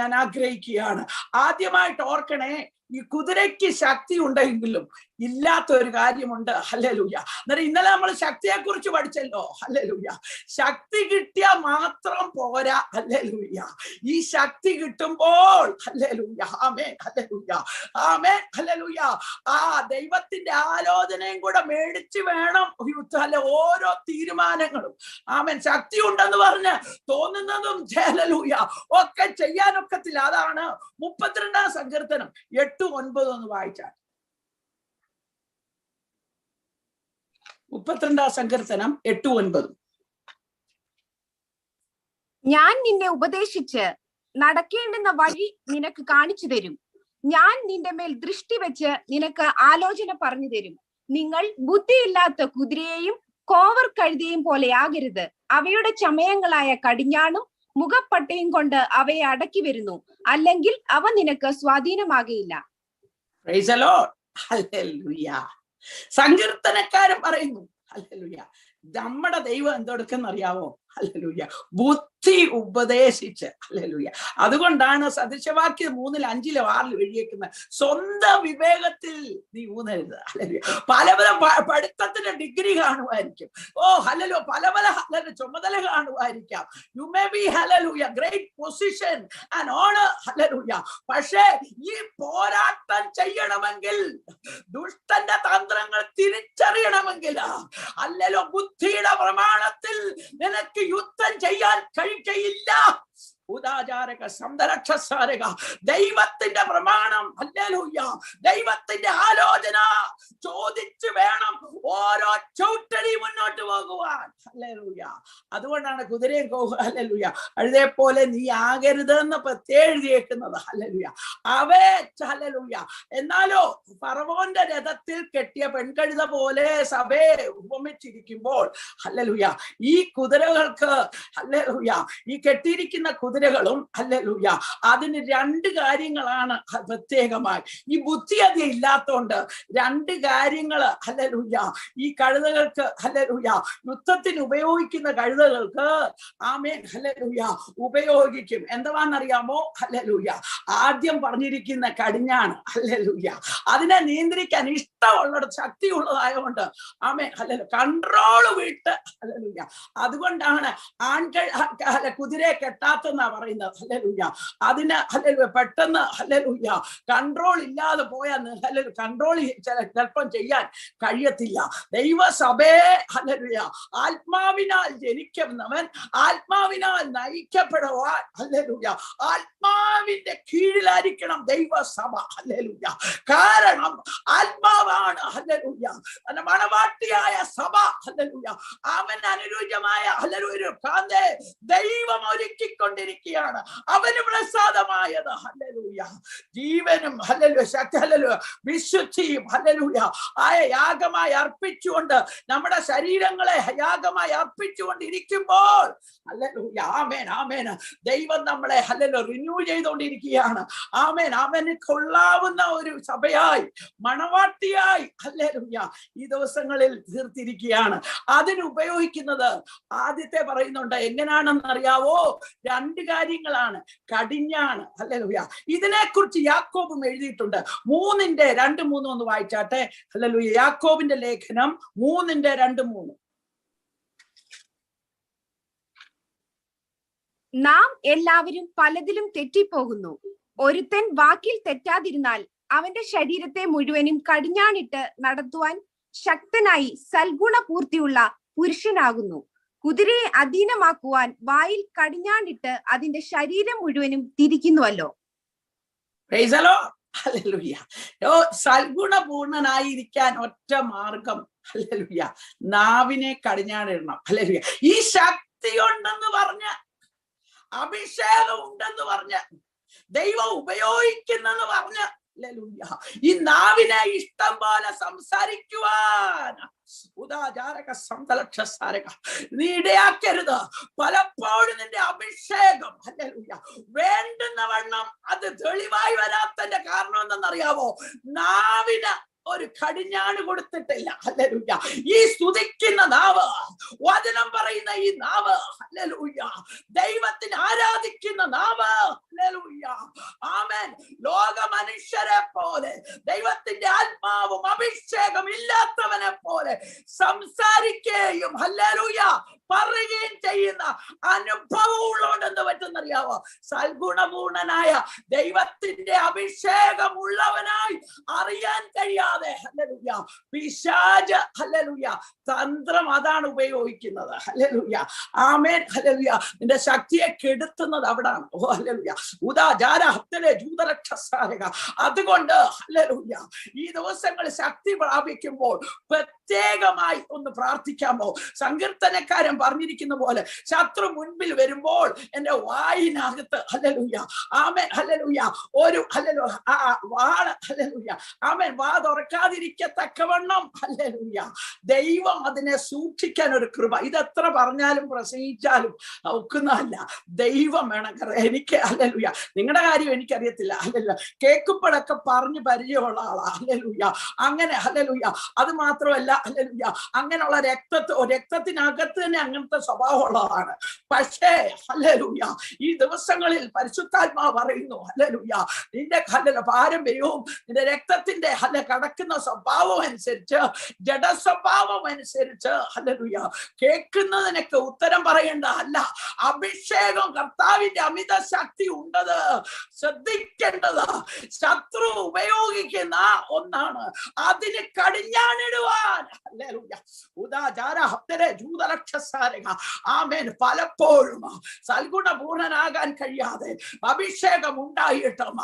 ഞാൻ ആഗ്രഹിക്കുകയാണ്. ആദ്യമായിട്ട് ഓർക്കണേ, ഈ കുതിരയ്ക്ക് ശക്തി ഉണ്ടെങ്കിലും ഇല്ലാത്ത ഒരു കാര്യമുണ്ട്. ഹല്ലേലൂയ. അന്നേരം ഇന്നലെ നമ്മൾ ശക്തിയെ കുറിച്ച് പഠിച്ചല്ലോ. ഹല്ലേലൂയ. ശക്തി കിട്ടിയാൽ മാത്രം പോരാ. ഹല്ലേലൂയ. ഈ ശക്തി കിട്ടുമ്പോൾ ഹല്ലേലൂയ ആമേൻ ഹല്ലേലൂയ ആമേൻ ഹല്ലേലൂയ ദൈവത്തിന്റെ ആലോചനയും കൂടെ മേടിച്ച് വേണം ഓരോ തീരുമാനങ്ങളും. ആമേൻ. ശക്തി ഉണ്ടെന്ന് പറഞ്ഞ് തോന്നുന്നതും ഹല്ലേലൂയ ഒക്കെ ചെയ്യാനൊക്കത്തില്ല. അതാണ് 32-ാം സങ്കീർത്തനം 8-9 ഒന്ന് വായിച്ചാൽ. 32-ാം സങ്കീർത്തനം 8-9. ഞാൻ നിന്നെ ഉപദേശിച്ച് നടക്കേണ്ടുന്ന വഴി നിനക്ക് കാണിച്ചു തരും. ഞാൻ നിന്റെ മേൽ ദൃഷ്ടി വെച്ച് നിനക്ക് ആലോചന പറഞ്ഞു തരും. നിങ്ങൾ ബുദ്ധിയില്ലാത്ത കുതിരയെയും കോവർ കഴുതയും പോലെ ആകരുത്. അവയുടെ ചമയങ്ങളായ കടിഞ്ഞാണും മുഖപ്പട്ടയും കൊണ്ട് അവയെ അടക്കി വരുന്നു, അല്ലെങ്കിൽ അവ നിനക്ക് സ്വാധീനമാകയില്ല. Praise the Lord. ഹല്ലേലൂയ. സങ്കീർത്തനക്കാരൻ പറയുന്നു ഹല്ലേലൂയ നമ്മുടെ ദൈവം എന്തെടുക്കെന്നറിയാവോ? ഹല്ലേലൂയ ബുദ്ധി ഉപദേശിച്ച്. ഹല്ലേലൂയ. അതുകൊണ്ടാണ് സദൃശവാക്യം 3-5-6 എഴുതിയേക്കുന്ന സ്വന്തം വിവേകത്തിൽ നീ ഊന്നരുത്. ഹല്ലേലൂയ. പല പല പഠിത്തത്തിന്റെ ഡിഗ്രി കാണുമായിരിക്കും. ഹല്ലേലൂയ പല പല ചുമതല കാണുമായിരിക്കാം. യു മേ ബി ഹല്ലേലൂയ ഗ്രേറ്റ് പൊസിഷൻ ആൻഡ് ഓണർ. ഹല്ലേലൂയ. പക്ഷേ ഈ പോരാട്ടം ചെയ്യണമെങ്കിൽ, ദുഷ്ടന്റെ തന്ത്രങ്ങൾ തിരിച്ചറിയണമെങ്കിൽ ഹല്ലേലൂയ ബുദ്ധിയുടെ പ്രമാണത്തിൽ നിനക്ക് യുദ്ധം ചെയ്യാൻ കഴിയുകയില്ല. ദൈവത്തിന്റെ പ്രമാണം ഹല്ലേലൂയ ദൈവത്തിന്റെ ആലോചന ചോദിച്ചു വേണം ഓരോ ചവിട്ടടി മുന്നോട്ട് പോകുവാൻ. ഹല്ലേലൂയ. അതുകൊണ്ടാണ് കുതിരയും ഹല്ലേലൂയ കഴുതയെ പോലെ നീ ആകരുത് എന്ന് എഴുതിയേക്കുന്നത്. ഹല്ലേലൂയ. Away hallelujah. എന്നാലോ ഫറവോന്റെ രഥത്തിൽ കെട്ടിയ പെൺകഴുത പോലെ സഭയെ ഉപമിച്ചിരിക്കുമ്പോൾ ഹല്ലേലൂയ ഈ കുതിരകൾക്ക് ഹല്ലേലൂയ ഈ കെട്ടിയിരിക്കുന്ന കുതിരകളും ഹല്ലേലൂയ അതിന് 2 കാര്യങ്ങളാണ് പ്രത്യേകമായി. ഈ ബുദ്ധി അധികം ഇല്ലാത്തോണ്ട് 2 കാര്യങ്ങൾ ഹല്ലേലൂയ ഈ കഴുതകൾക്ക് ഹല്ലേലൂയ യുദ്ധത്തിന് ഉപയോഗിക്കുന്ന കഴുതകൾക്ക് ആമേൻ ഹല്ലേലൂയ ഉപയോഗിക്കും. എന്താണെന്നറിയാമോ? ഹല്ലേലൂയ ആദ്യം പറഞ്ഞിരിക്കുന്ന കടിഞ്ഞാണ്. ഹല്ലേലൂയ അതിനെ നിയന്ത്രിക്കാൻ ഇഷ്ടമുള്ള ശക്തി ഉള്ളതായതുകൊണ്ട് ആമേൻ ഹല്ലേലൂയ കൺട്രോൾ വിട്ട് ഹല്ലേലൂയ അതുകൊണ്ടാണ് കുതിരയെ കെട്ടാത്തെന്നാ പറയുന്നത്. ഹല്ലേലൂയ അതിന് ഹല്ലേലൂയ പെട്ടെന്ന് ഹല്ലേലൂയ കൺട്രോൾ ഇല്ലാതെ പോയാൽ ഹല്ലേലൂയ കൺട്രോൾ ചിലപ്പം ചെയ്യാൻ കഴിയത്തില്ല. ദൈവസഭയെ ഹല്ലേലൂയ ആത്മാവിനാൽ ജനിക്കുന്നവൻ ആത്മാവിനാൽ നയിക്കപ്പെടുവാൻ ഹല്ലേലൂയ ആത്മാവിന്റെ കീഴിലായിരിക്കണം ദൈവസഭ. ഹല്ലേലൂയ കാരണം ആത്മാവാണ് ഹല്ലേലൂയ മണവാട്ടിയായ സഭ. ഹല്ലേലൂയ അവന് അനുയോജ്യമായ ഹല്ലേലൂയ കാന്തേ ദൈവം ഒരുക്കിക്കൊണ്ടിരിക്കുകയാണ്. അവന് പ്രസാദമായത് ഹല്ലേലൂയ ജീവനും ഹല്ലേലൂയ ശക്തി ഹല്ലേലൂയ വിശുദ്ധിയും ഹല്ലേലൂയ ആയ യാഗമായി അർപ്പിച്ചുകൊണ്ട് നമ്മുടെ ശരീരങ്ങളെ യാഗമായി അർപ്പിച്ചുകൊണ്ടിരിക്കുമ്പോൾ ഹല്ലേലൂയ ആമേൻ ആമേൻ ദൈവം നമ്മളെ ഹല്ലേലൂയ റിന്യൂ ചെയ്തുകൊണ്ടിരിക്കുകയാണ്. ആമേൻ അവന് കൊള്ളാവുന്ന ഒരു സഭയായി മണവാട്ടിയായി യാക്കോബിനായി ഹല്ലേലൂയ ഈ ദിവസങ്ങളിൽ തീർത്തിരിക്കുകയാണ്. അതിനുപയോഗിക്കുന്നത് ആദ്യത്തെ പറയുന്നുണ്ട്. എങ്ങനെയാണെന്ന് അറിയാവോ? 2 കാര്യങ്ങളാണ്. കടിഞ്ഞാണ്. ഹല്ലേലൂയ. ഇതിനെക്കുറിച്ച് യാക്കോബും എഴുതിയിട്ടുണ്ട്. 3:2-3 ഒന്ന് വായിച്ചാട്ടെ. ഹല്ലേലൂയ. യാക്കോബിന്റെ ലേഖനം 3:2-3. നാം എല്ലാവരും പലതിലും തെറ്റിപ്പോകുന്നു. ഒരുത്തൻ വാക്കിൽ തെറ്റാതിരുന്നാൽ അവന്റെ ശരീരത്തെ മുഴുവനും കടിഞ്ഞാണിട്ട് നടത്തുവാൻ ശക്തനായി സൽഗുണപൂർത്തിയുള്ള പുരുഷനാകുന്നു. കുതിരയെ അധീനമാക്കുവാൻ വായിൽ കടിഞ്ഞാണിട്ട് അതിന്റെ ശരീരം മുഴുവനും തിരിക്കുന്നുവല്ലോ. സൽഗുണപൂർണനായിരിക്കാൻ ഒറ്റ മാർഗം ഹല്ലേലൂയ, നാവിനെ കടിഞ്ഞാണിടണം. ഹല്ലേലൂയ. ഈ ശക്തി ഉണ്ടെന്ന് പറഞ്ഞ്, അഭിഷേകം ഉണ്ടെന്ന് പറഞ്ഞ്, ദൈവം ഉപയോഗിക്കുന്നെന്ന് പറഞ്ഞ് ഈ നാവിനെ ഇഷ്ടം പോലെ സംസാരിക്കുവാൻ നീ ഇടയാക്കരുത്. പലപ്പോഴും നിന്റെ അഭിഷേകം ഹല്ലേലൂയ വേണ്ടുന്ന വണ്ണം അത് തെളിവായി വരാത്തതിന്റെ കാരണം എന്തെന്നറിയാവോ? നാവിന് ഒരു കടിഞ്ഞാണ് കൊടുത്തിട്ടില്ല. ഹല്ലേലൂയ. ഈ സ്തുതിക്കുന്ന നാവ്, വചനം പറയുന്ന ഈ നാവ്, ഹല്ലേലൂയ, ദൈവത്തിന് ആരാധിക്കുന്ന നാവ്, ഹല്ലേലൂയ, ആമേൻ, ലോക മനുഷ്യരെ പോലെ, ദൈവത്തിന്റെ ആത്മാവും അഭിഷേകം ഇല്ലാത്തവനെ പോലെ സംസാരിക്കുകയും ഹല്ലേലൂയ പറയുകയും ചെയ്യുന്ന അനുഭവം ഉള്ളതുകൊണ്ട് പറ്റുന്നറിയാവോ? സൽഗുണപൂർണനായ ദൈവത്തിന്റെ അഭിഷേകം ഉള്ളവനായി അറിയാൻ കഴിയാതെ ഹല്ലേലൂയ പിശാച് ഹല്ലേലൂയ തന്ത്രം അതാണ് ഉപയോഗിക്കുന്നത്. ഹല്ലേലൂയ, ആമേൻ, ഹല്ലേലൂയ. നിന്റെ ശക്തിയെ കെടുത്തുന്നത് അവിടാണ്. ഓ ഹല്ലേലൂയ. അതുകൊണ്ട് ഹല്ലേലൂയ ഈ ദിവസങ്ങളിൽ ശക്തി പ്രാപിക്കുമ്പോൾ പ്രത്യേകമായി ഒന്ന് പ്രാർത്ഥിക്കാമോ? സങ്കീർത്തനക്കാരൻ പറഞ്ഞിരിക്കുന്ന പോലെ ശത്രു മുൻപിൽ വരുമ്പോൾ എന്റെ വായിനകത്ത് ഹല്ലേലൂയ, ആമേൻ, ഹല്ലേലൂയ, ഒരു ഹല്ലേലൂയ വാള് ഹല്ലേലൂയ, ആമേൻ, വാ തുറക്കാതിരിക്കത്തക്കവണ്ണം ഹല്ലേലൂയ ദൈവം അതിനെ സൂക്ഷിക്കാൻ ഒരു കൃപ. ഇതെത്ര പറഞ്ഞാലും പ്രസംഗിച്ചാലും ഒക്കുന്നതല്ല. ദൈവം വേണം. എനിക്ക് ഹല്ലേലൂയ നിങ്ങളുടെ കാര്യം എനിക്കറിയത്തില്ല. ഹല്ലേലൂയ കേൾക്കുമ്പോഴൊക്കെ പറഞ്ഞു പരിചയമുള്ള ആളാ. ഹല്ലേലൂയ അങ്ങനെ ഹല്ലേലൂയ. അത് മാത്രമല്ല ഹല്ലേലൂയ അങ്ങനെയുള്ള രക്തത്തിനകത്ത് തന്നെ അങ്ങനത്തെ സ്വഭാവമുള്ളതാണ്. പക്ഷേ ഹല്ലേലൂയ ഈ ദിവസങ്ങളിൽ പരിശുദ്ധാത്മാവ് പറയുന്നു ഹല്ലേലൂയ നിന്റെ പാരമ്പര്യവും നിന്റെ രക്തത്തിന്റെ കടക്കുന്ന സ്വഭാവം അനുസരിച്ച്, ജഡസ്വഭാവം അനുസരിച്ച് ഹല്ലേലൂയ കേൾക്കുന്നതിനൊക്കെ ഉത്തരം പറയേണ്ട അല്ല. അഭിഷേകം കർത്താവിന്റെ അമിത ശക്തി ഉണ്ടത് ശ്രദ്ധിക്കേണ്ടത് ശത്രു ഉപയോഗിക്കുന്ന ഒന്നാണ്. അതിന് കടിഞ്ഞാണിടുവാൻ ഹല്ലേലൂയ ആമേൻ പലപ്പോഴും സൽഗുണപൂർണനാകാൻ കഴിയാതെ അഭിഷേകം ഉണ്ടായിട്ടും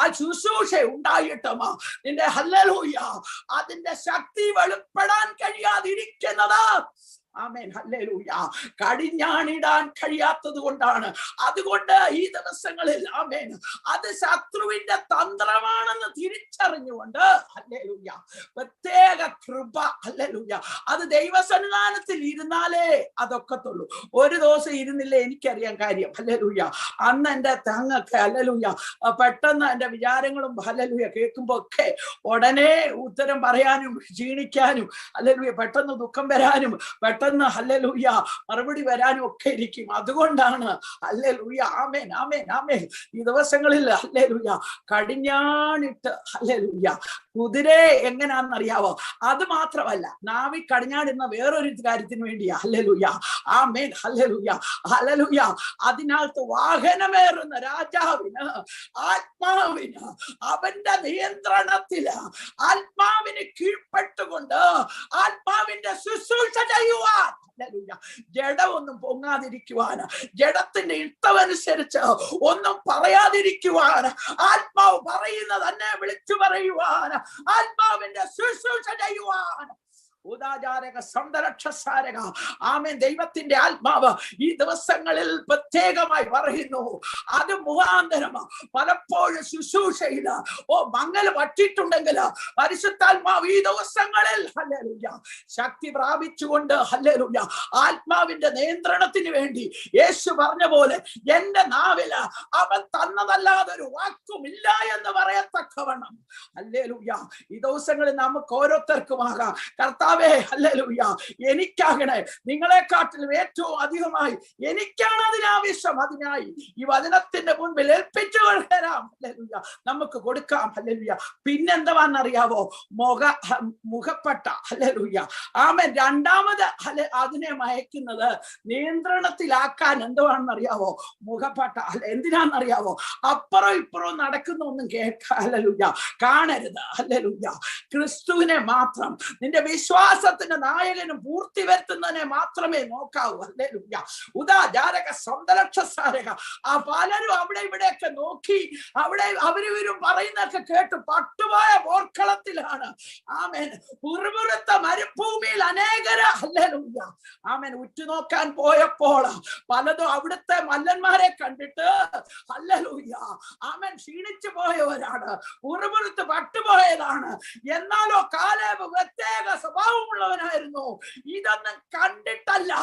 ആ ശുശ്രൂഷ ഉണ്ടായിട്ടും നിന്റെ ഹല്ലേലൂയ അതിന്റെ ശക്തി വെളിപ്പെടാൻ കഴിയാതിരിക്കുന്നത് ആമേൻ ഹല്ലേലൂയ കടിഞ്ഞാണിടാൻ കഴിയാത്തത് കൊണ്ടാണ്. അതുകൊണ്ട് ഈ ദിവസങ്ങളിൽ ആമേൻ അത് ശത്രുവിന്റെ തന്ത്രമാണെന്ന് തിരിച്ചറിഞ്ഞുകൊണ്ട് ഹല്ലേലൂയ പ്രത്യേക കൃപ ഹല്ലേലൂയ അത് ദൈവസന്നിധാനത്തിൽ ഇരുന്നാലേ അതൊക്കത്തുള്ളൂ. ഒരു ദിവസം ഇരുന്നില്ലേ എനിക്കറിയാൻ കാര്യം. ഹല്ലേലൂയ അന്ന് എന്റെ തങ്ങൊക്കെ ഹല്ലേലൂയ പെട്ടെന്ന് എന്റെ വിചാരങ്ങളും ഹല്ലേലൂയ കേൾക്കുമ്പോ ഒക്കെ ഉടനെ ഉത്തരം പറയാനും ക്ഷീണിക്കാനും ഹല്ലേലൂയ പെട്ടെന്ന് ദുഃഖം വരാനും പെട്ടെന്ന് ഹല്ലേലൂയ മറുപടി വരാനും ഒക്കെ ഇരിക്കും. അതുകൊണ്ടാണ് ഹല്ലേലൂയ ആമേൻ ആമേൻ ആമേൻ ഈ ദിവസങ്ങളിൽ ഹല്ലേലൂയ കടിഞ്ഞാണിട്ട് ഹല്ലേലൂയ കുതിരെ എങ്ങനെയാണെന്നറിയാവോ? അത് മാത്രമല്ല നാവി കടിഞ്ഞാടുന്ന വേറൊരു കാര്യത്തിന് വേണ്ടിയാ. ഹല്ലേലൂയ ആമേൻ ഹല്ലേലൂയ ഹല്ലേലൂയ അതിനകത്ത് വാഹനമേറുന്ന രാജാവിന് ആത്മാവിന് അവന്റെ നിയന്ത്രണത്തില് ആത്മാവിന് കീഴ്പ്പെട്ടുകൊണ്ട് ആത്മാവിന്റെ ശുശ്രൂഷ ചെയ്യുവാൻ ജഡമൊന്നും പൊങ്ങാതിരിക്കുവാൻ, ജഡത്തിന്റെ ഇഷ്ടമനുസരിച്ച് ഒന്നും പറയാതിരിക്കുവാൻ, ആത്മാവ് പറയുന്നത് തന്നെ വിളിച്ചു പറയുവാൻ, ആത്മാവിന്റെ ശുശ്രൂഷ ചെയ്യുവാൻ ഉദാചാരക സന്തരക്ഷസാരക ആമേൻ. ദൈവത്തിന്റെ ആത്മാവ് ഈ ദിവസങ്ങളിൽ പ്രത്യേകമായി പറയുന്നു. അത് മുഖാന്തരം പലപ്പോഴും ശുശ്രൂഷയില് മങ്ങൽ പറ്റിയിട്ടുണ്ടെങ്കിൽ പരിശുദ്ധാത്മാവ് ഈ ദിവസങ്ങളിൽ ഹല്ലേലൂയ ശക്തി പ്രാപിച്ചുകൊണ്ട് ഹല്ലേലൂയ ആത്മാവിന്റെ നിയന്ത്രണത്തിന് വേണ്ടി യേശു പറഞ്ഞ പോലെ എന്റെ നാവില് അവൻ തന്നതല്ലാതെ ഒരു വാക്കുമില്ല എന്ന് പറയത്തക്കവണ്ണം ഹല്ലേലൂയ ഈ ദിവസങ്ങളിൽ നമുക്ക് ഓരോരുത്തർക്കുമാകാം. കർത്താവേ ഹല്ലേലൂയ എനിക്കാകണേ, നിങ്ങളെക്കാട്ടിലും ഏറ്റവും അധികമായി എനിക്കാണ് അതിനാവശ്യം. അതിനായി ഈ വചനത്തിന്റെ മുൻപിൽ ഏൽപ്പിച്ചു കൊള്ളാം. ഹല്ലേലൂയ നമുക്ക് കൊടുക്കാം. ഹല്ലേലൂയ പിന്നെന്താണെന്നറിയാവോ? മുഖപ്പെട്ട ഹല്ലേലൂയ ആമേൻ. രണ്ടാമത് അതിനെ മയക്കുന്നത് നിയന്ത്രണത്തിലാക്കാൻ എന്തുവാണെന്നറിയാവോ? മുഖപ്പെട്ട എന്തിനാണെന്നറിയാവോ? അപ്പുറം ഇപ്പുറവും നടക്കുന്ന ഒന്നും ഹല്ലേലൂയ കാണരുത്. ഹല്ലേലൂയ ക്രിസ്തുവിനെ മാത്രം, നിന്റെ വിശ്വാസത്തിന്റെ നായകനും പൂർത്തി വരുത്തുന്നതിനെ മാത്രമേ നോക്കാവൂ. ഹല്ലേലൂയ ഉദാചാരക സന്തരക്ഷസാരക പലരും അവിടെ ഇവിടെയൊക്കെ നോക്കി അവിടെ അവരും പറയുന്നൊക്കെ കേട്ട് പട്ടുപോയ പോർക്കളത്തിലാണ്. ആമേൻ. പുറപുറത്ത മരുഭൂമിയിൽ അനേകര ഹല്ലേലൂയ ആമേൻ ഉറ്റുനോക്കാൻ പോയപ്പോൾ പലതും അവിടുത്തെ മല്ലന്മാരെ കണ്ടിട്ട് ഹല്ലേലൂയ ആമേൻ ക്ഷീണിച്ചു പോയവരാണ്, പുറപുറത്ത് പട്ടുപോയതാണ്. എന്നാലോ കാലേബ് പ്രത്യേക സ്വഭാവമുള്ളവനായിരുന്നു. ഇതൊന്നും കണ്ടിട്ടല്ല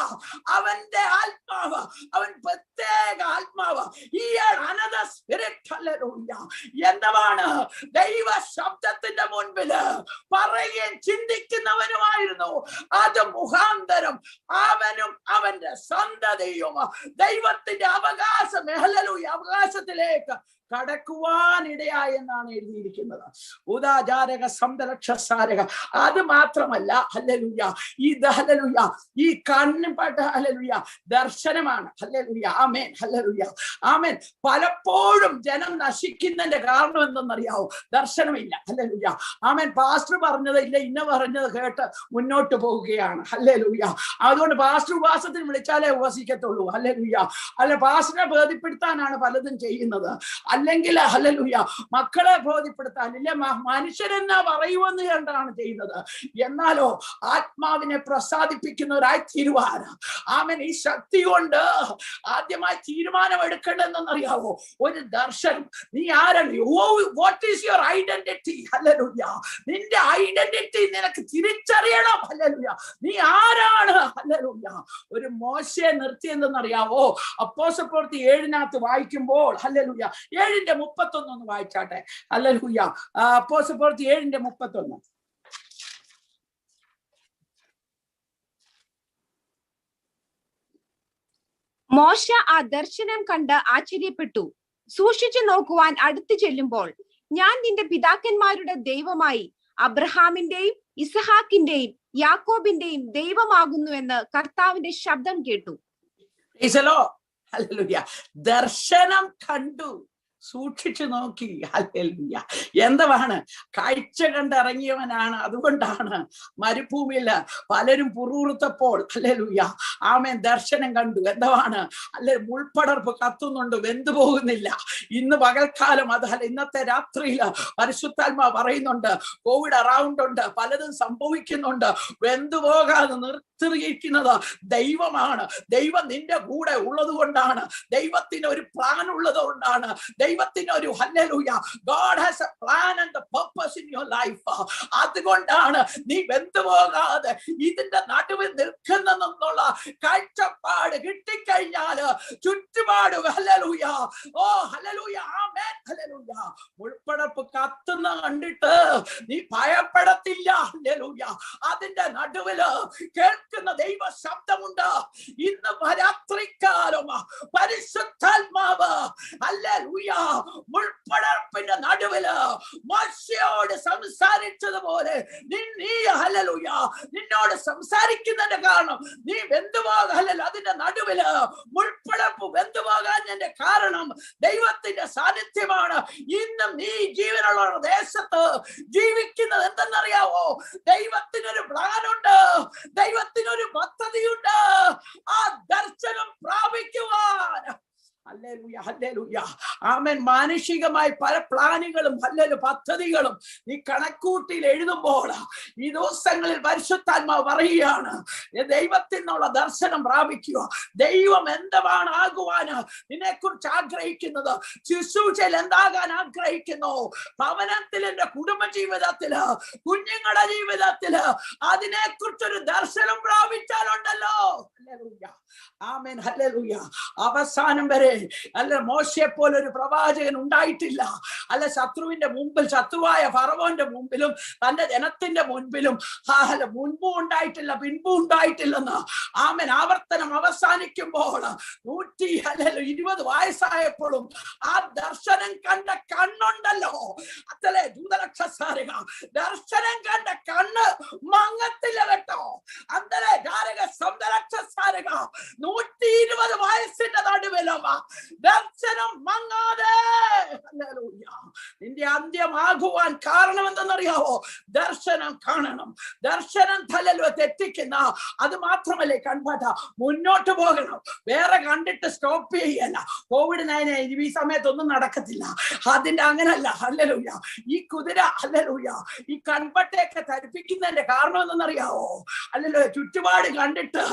അവന്റെ ആത്മാവ്, അവൻ പ്രത്യേക ആത്മാവ്. ഈ അനദർ സ്പിരിറ്റ് ഹല്ലേലൂയ എന്താണ്? ദൈവ ശബ്ദത്തിന്റെ മുൻപില് പറയുകയും ചിന്തിക്കുന്നവനുമായിരുന്നു. അത് മുഖാന്തരം അവനും അവന്റെ സന്തതിയും ദൈവത്തിന്റെ അവകാശം ഹല്ലേലൂയ അവകാശത്തിലേക്ക് കടക്കുവാനിടയായി എന്നാണ് എഴുതിയിരിക്കുന്നത്. ഉദാചാരക സന്തരക്ഷസാരക അത് മാത്രമല്ല ഹല്ലേലൂയ ഇത് ഹല്ലേലൂയ ഈ കണ്ണുപെട്ട ഹല്ലേലൂയ ദർശനമാണ്. ഹല്ലേലൂയ ആമേൻ. ഹല്ലേലൂയ ആമേൻ. പലപ്പോഴും ജനം നശിക്കുന്നതിന്റെ കാരണം എന്തെന്നറിയാവോ? ദർശനമില്ല. ഹല്ലേലൂയ ആമേൻ. പാസ്റ്റർ പറഞ്ഞത് ഇല്ല, ഇന്ന പറഞ്ഞത് കേട്ട് മുന്നോട്ട് പോവുകയാണ്. ഹല്ലേലൂയ അതുകൊണ്ട് പാസ്റ്റർ ഉപവാസത്തിന് വിളിച്ചാലേ ഉപവസിക്കത്തുള്ളൂ. ഹല്ലേലൂയ അല്ല, പാസ്റ്ററിനെ ബോധ്യപ്പെടുത്താനാണ് പലതും ചെയ്യുന്നത്. അല്ലെങ്കിൽ ഹല്ലേലൂയ മക്കളെ ബോധ്യപ്പെടുത്താൻ ഇല്ല, മനുഷ്യരെന്നാ പറയുമെന്ന് കണ്ടാണ് ചെയ്യുന്നത്. എന്നാലോ ആത്മാവിനെ പ്രസാദിപ്പിക്കുന്നവരായി തീരുവാൻ ആമേൻ ഈ ശക്തി കൊണ്ട് ആദ്യമായി തീരുമാനം എടുക്കേണ്ടതെന്നറിയാവോ? ഒരു ദർശനം. നീ ആരാണ്? What is your identity? Hallelujah നിന്റെ ഐഡന്റിറ്റി നിനക്ക് തിരിച്ചറിയണം. ഹല്ലേലൂയ നീ ആരാണ്? ഹല്ലേലൂയ ഒരു മോശയെ നിർത്തിയെന്തെന്നറിയാവോ? അപ്പോസ്തലപ്രവൃത്തി 7 വായിക്കുമ്പോൾ ഹല്ലേലൂയ 7:31 ഒന്ന് വായിച്ചാട്ടെ. ഹല്ലേലൂയ അപ്പോസ്തലപ്രവൃത്തി 7:31. മോശ ആ ദർശനം കണ്ട് ആശ്ചര്യപ്പെട്ടു. സൂക്ഷിച്ചു നോക്കുവാൻ അടുത്തു ചെല്ലുമ്പോൾ, ഞാൻ നിന്റെ പിതാക്കന്മാരുടെ ദൈവമായി അബ്രഹാമിന്റെയും ഇസഹാക്കിന്റെയും യാക്കോബിന്റെയും ദൈവമാകുന്നുവെന്ന് കർത്താവിന്റെ ശബ്ദം കേട്ടു. ദർശനം കണ്ടു, സൂക്ഷിച്ചു നോക്കി. ഹല്ലേലൂയ എന്താണ്? കാഴ്ച കണ്ടിറങ്ങിയവനാണ്. അതുകൊണ്ടാണ് മരുഭൂമിയില് പലരും പുറൂറുത്തപ്പോൾ ഹല്ലേലൂയ ആമേൻ ദർശനം കണ്ടു. എന്താണ്? അല്ലെ മുൾപ്പടർപ്പ് കത്തുന്നുണ്ട്, വെന്തു പോകുന്നില്ല. ഇന്ന് പകൽക്കാലം അതല്ല, ഇന്നത്തെ രാത്രിയില് പരിശുദ്ധാത്മാ പറയുന്നുണ്ട്, കോവിഡ് അറൗണ്ട് ഉണ്ട്, പലതും സംഭവിക്കുന്നുണ്ട്. വെന്തുപോകാതെ നിർത്തിയിരിക്കുന്നത് ദൈവമാണ്. ദൈവം നിന്റെ കൂടെ ഉള്ളത് കൊണ്ടാണ്. ദൈവത്തിന് ഒരു പ്ലാൻ ഉള്ളത് കൊണ്ടാണ്. ദൈവത്തിന് ഒരു hallelujah God has a plan and the purpose in your life. അതുകൊണ്ടാണ് നീ വെന്തുപോകാതെ ഇതിന്റെ നടുവിൽ നിൽക്കുന്നെന്നുള്ള കാഴ്ചപ്പാട് കിട്ടിക്കഴിഞ്ഞാല് ചുറ്റുപാട് ഹല്ലേലൂയ ഓ ഹല്ലേലൂയ ആമേൻ ഹല്ലേലൂയ മുൾപ്പടർപ്പ് കത്തുന്ന കണ്ടിട്ട് നീ ഭയപ്പെടത്തില്ല. ഹല്ലേലൂയ അതിന്റെ നടുവില് കേൾക്കുന്ന ദൈവ ശബ്ദമുണ്ട്. ഇന്ന് രാത്രികാലം പരിശുദ്ധാത്മാവ് ഹല്ലേലൂയ മുൾപ്പടർപ്പിന്റെ നടുവില് മോശയോട് സംസാരിച്ചതുപോലെ നീ ഹല്ലേലൂയ നിന്നോട് സംസാരിക്കുന്നതിന്റെ കാരണം നീ വെന്തുപോകാൻ, അതിന്റെ നടുവില് മുൾപ്പടർപ്പ് വെന്തുപോകാൻ കാരണം ദൈവത്തിന്റെ സാന്നിധ്യമാണ്. ഇന്നും നീ ജീവനുള്ള ദേശത്ത് ജീവിക്കുന്നത് എന്തെന്നറിയാവോ? ദൈവത്തിനൊരു പ്ലാനുണ്ട്, ദൈവത്തിനൊരു പദ്ധതിയുണ്ട്. ആ ദർശനം പ്രാപിക്കുവാൻ ഹല്ലേലൂയ, ഹല്ലേലൂയ. ആമേൻ. മാനുഷികമായി പല പ്ലാനുകളും പദ്ധതികളും നീ കണക്കൂട്ടിൽ എഴുതുമ്പോൾ ഈ ദിവസങ്ങളിൽ പരിശുദ്ധാത്മാവ് പറയുകയാണ്, ദൈവത്തിൽ നിന്നുള്ള ദർശനം പ്രാപിക്കുക. ദൈവം എന്താണ് ആകുവാന് നിന്നെ കുറിച്ച് ആഗ്രഹിക്കുന്നത്, ശുശ്രൂഷയിൽ എന്താകാൻ ആഗ്രഹിക്കുന്നു, ഭവനത്തിൽ, എന്റെ കുടുംബ ജീവിതത്തില്, കുഞ്ഞുങ്ങളുടെ ജീവിതത്തില് അതിനെ കുറിച്ചൊരു ദർശനം പ്രാപിച്ചാലുണ്ടല്ലോ. ഹല്ലേലൂയ, ആമേൻ, ഹല്ലേലൂയ. അവസാനം വരെ അല്ല മോശയെ പോലെ ഒരു പ്രവാചകൻ ഉണ്ടായിട്ടില്ല. അല്ല ശത്രുവിന്റെ മുമ്പിൽ, ശത്രുവായ ഫറവോന്റെ മുമ്പിലും തന്റെ ജനത്തിന്റെ മുൻപിലും മുൻപും ഉണ്ടായിട്ടില്ല, പിൻപും ഉണ്ടായിട്ടില്ലെന്ന്. ആമേൻ. ആവർത്തനം അവസാനിക്കുമ്പോൾ 120 വയസ്സായപ്പോഴും ആ ദർശനം കണ്ട കണ്ണുണ്ടല്ലോ, അത്തലെ ദൂതലക്ഷസാരിക ദർശനം കണ്ട കണ്ണ് മങ്ങത്തില്ല കേട്ടോ. അന്തലെ സംതലക്ഷസാരിക 120 വയസ്സിന്റെ നടുവിലും ദർശനം മങ്ങാതെ. ഹല്ലേലൂയ. നിന്റെ അന്ത്യമാകുവാൻ കാരണം എന്തെന്നറിയാവോ? ദർശനം കാണണം. ദർശനം തെറ്റിക്കുന്ന അത് മാത്രമല്ലേ കൺപാട്ട, മുന്നോട്ട് പോകണം. വേറെ കണ്ടിട്ട് സ്റ്റോപ്പ് ചെയ്യല്ല. COVID-19 ഈ സമയത്തൊന്നും നടക്കത്തില്ല. അതിന്റെ അങ്ങനല്ല. ഹല്ലേലൂയ. ഈ കുതിര, ഹല്ലേലൂയ, ഈ കൺപട്ടയൊക്കെ ധരിപ്പിക്കുന്നതിന്റെ കാരണം എന്തെന്നറിയാവോ? അല്ലല്ലോ, ചുറ്റുപാട് കണ്ടിട്ട്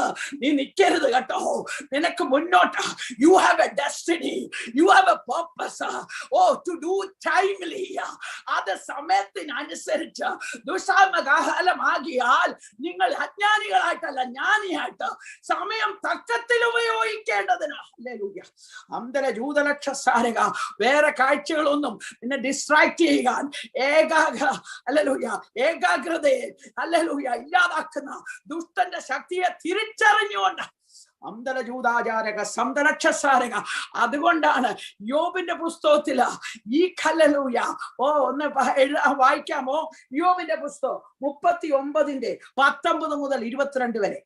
നീ നിൽക്കരുത് കേട്ടോ. നിനക്ക് മുന്നോട്ട്, you have a destiny, you have a purpose, to do timely. അത് സമയത്തിനനുസരിച്ച് ദുഷ്കാലമാകിയാൽ നിങ്ങൾ അജ്ഞാനികളായിട്ടല്ല, ജ്ഞാനിയായിട്ട് സമയം തക്കത്തിൽ ഉപയോഗിക്കേണ്ടതിന്. ഹല്ലേലൂയ. അന്തര ജൂതലക്ഷസാരിക വേറെ കാഴ്ചകളൊന്നും നിന്നെ ഡിസ്ട്രാക്ട് ചെയ്യാൻ, ഏകാഗ്രതയെ ഇല്ലാതാക്കുന്ന ദുഷ്ടന്റെ ശക്തിയെ തിരിച്ചറിഞ്ഞുകൊണ്ട് അന്തരജൂതാചാരക സംതലക്ഷസാരക. അതുകൊണ്ടാണ് യോബിന്റെ പുസ്തകത്തില് ഈ ഹല്ലേലൂയ ഒന്ന് വായിക്കാമോ? യോബിന്റെ പുസ്തകം 39:19 മുതൽ 22 വരെ.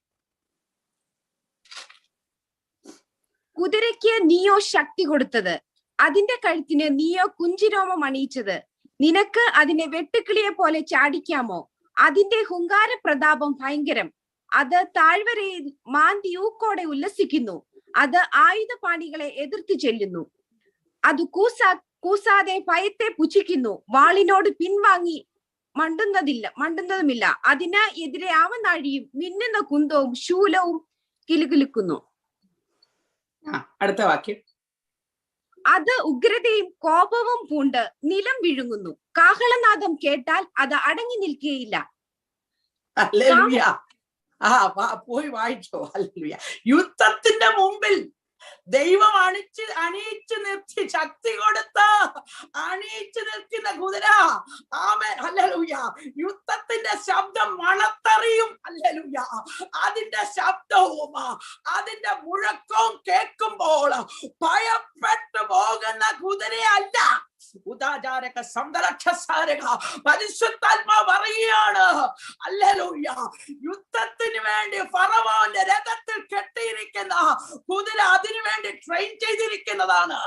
കുതിരയ്ക്ക് നീയോ ശക്തി കൊടുത്തത്, അതിന്റെ കഴുത്തിന് നീയോ കുഞ്ചിരോമം അണിയിച്ചത്. നിനക്ക് അതിനെ വെട്ടുക്കിളിയെ പോലെ ചാടിക്കാമോ? അതിന്റെ ഹുങ്കാര പ്രതാപം ഭയങ്കരം. അത് താഴ്വരയിൽ മാന്തിയൂക്കോടെ ഉല്ലസിക്കുന്നു. അത് ആയുധപാണികളെ എതിർത്ത് ചെല്ലുന്നു. അത് കൂസാതെ ഭയത്തെ പുച്ഛിക്കുന്നു. വാളിനോട് പിൻവാങ്ങി മണ്ടുന്നതുമില്ല. അതിന് എതിരെ ആവനാഴിയും മിന്നുന്ന കുന്തവും ശൂലവും കിലുകിലുക്കുന്നു. അടുത്ത വാക്യം. അത് ഉഗ്രതയും കോപവും പൂണ്ട് നിലം വിഴുങ്ങുന്നു. കാഹളനാദം കേട്ടാൽ അത് അടങ്ങി നിൽക്കുകയില്ല. പോയി വായിച്ചോ. ഹല്ലേലൂയ. യുദ്ധത്തിന്റെ മുമ്പിൽ ദൈവം അണിയിച്ചു നിർത്തി, ശക്തി കൊടുത്ത് അണിയിച്ചു നിൽക്കുന്ന കുതിര. ആമേൻ, ഹല്ലേലൂയ. യുദ്ധത്തിന്റെ ശബ്ദം മണത്തറിയും. ഹല്ലേലൂയ. അതിന്റെ ശബ്ദവും അതിന്റെ മുഴക്കവും കേൾക്കുമ്പോൾ ഭയപ്പെട്ടു പോകുന്ന കുതിരയല്ല. ഉദാചാരക സംതലക്ഷസാരക പരിശുദ്ധാത്മാവ് പറയുകയാണ്. ഹല്ലേലൂയ. യുദ്ധത്തിന് വേണ്ടി ഫറവോന്റെ രഥത്തിൽ കെട്ടിയിരിക്കുന്ന കുതിര അതിനു വേണ്ടി ട്രെയിൻ ചെയ്തിരിക്കുന്നതാണ്.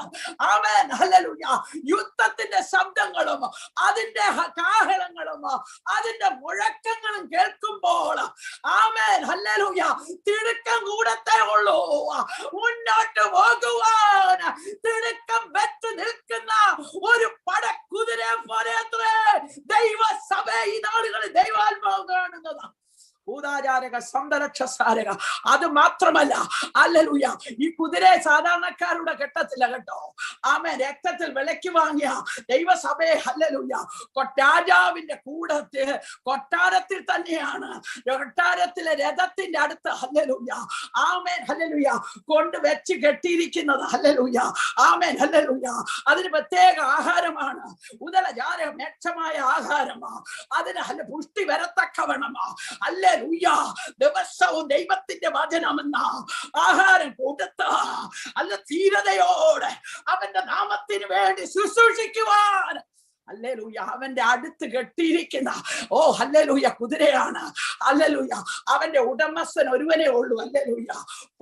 ആമേൻ, ഹല്ലേലൂയ. യുദ്ധത്തിന്റെ ശബ്ദങ്ങളും അതിന്റെ കാഹളങ്ങളും അതിന്റെ മുഴക്കങ്ങളും കേൾക്കുമ്പോൾ ആമേൻ, ഹല്ലേലൂയ, തിടുക്കം കൂടത്തേ ഉള്ളൂ. മുന്നോട്ട് പോകുവാൻ തിടുക്കം വെച്ച് നിൽക്കുന്ന ഒരു പടക്കുതിരെ പോലെ അത്രേ ദൈവസഭ ഈ നാളുകളിൽ ദൈവാത്മാവ് കാണുന്നത്. ഭൂതാചാരക സംതലക്ഷസാരക. അത് മാത്രമല്ല, ഹല്ലേലൂയ, ഈ കുതിരയെ സാധാരണക്കാരുടെ കെട്ടത്തില്ല കേട്ടോ. ആമേൻ. രക്തത്തിൽ വിലയ്ക്ക് വാങ്ങിയ ദൈവസഭയെ, ഹല്ലേലൂയ, രാജാവിന്റെ കൊട്ടാരത്തിൽ തന്നെയാണ്, കൊട്ടാരത്തിലെ രഥത്തിന്റെ അടുത്ത്, ഹല്ലേലൂയ, ആമേൻ, ഹല്ലേലൂയ, കൊണ്ട് വെച്ച് കെട്ടിയിരിക്കുന്നത്. ഹല്ലേലൂയ, ആമേൻ, ഹല്ലേലൂയ. അതിന് പ്രത്യേക ആഹാരമാണ്. ഉദരജാര മെച്ചമായ ആഹാരമാണ്. അതിന് പുഷ്ടി വരത്തക്കവണ്ണമാ. അല്ലേ ദിവസവും ദൈവത്തിന്റെ വചനമെന്ന ആഹാരം കൊടുത്ത് അല്ല ധീരതയോടെ അവന്റെ നാമത്തിന് വേണ്ടി ശുശ്രൂഷിക്കുവാൻ ഹല്ലേലൂയ, അവന്റെ അടുത്ത് കെട്ടിയിരിക്കുന്ന ഹല്ലേലൂയ കുതിരയാണ്. ഹല്ലേലൂയ, അവന്റെ ഉടമസ്ഥൻ ഒരുവനേ ഉള്ളൂ. ഹല്ലേലൂയ,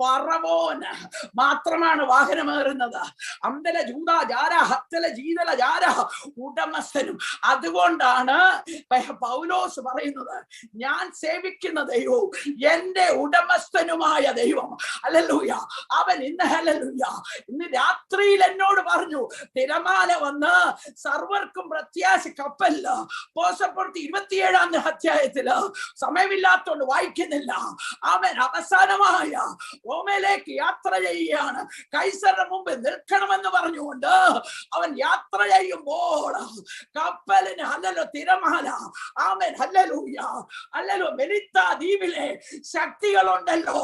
ഫറവോന് മാത്രമാണ് വാഹനമേറുന്നത്. അംദല ജൂദാ ജാര ഹത്തല ജീതല ജാര ഉടമസ്ഥനും. അതുകൊണ്ടാണ് പൗലോസ് പറയുന്നത്, ഞാൻ സേവിക്കുന്ന ദൈവവും എന്റെ ഉടമസ്ഥനുമായ ദൈവം. ഹല്ലേലൂയ, അവൻ ഇന്ന് രാത്രിയിൽ എന്നോട് പറഞ്ഞു, തിരമാല വന്ന് സർവർക്കും പ്രത്യാശ കപ്പലില് പോസപ്പുറത്ത് 27-ാം അധ്യായത്തില് സമയമില്ലാത്തോണ്ട് വായിക്കുന്നില്ല. അവൻ അവസാനമായ റോമയിലേക്ക് യാത്ര ചെയ്യുകയാണ്. കൈസറിന്റെ മുമ്പിൽ നിൽക്കണമെന്ന് പറഞ്ഞുകൊണ്ട് അവൻ യാത്ര ചെയ്യുമ്പോൾ കപ്പലിന് ഹല്ലേലൂയ തിരമാല, ആമേൻ ഹല്ലേലൂയ ഹല്ലേലൂയ, മെലിത്ത ദ്വീപിലെ ശക്തികളുണ്ടല്ലോ,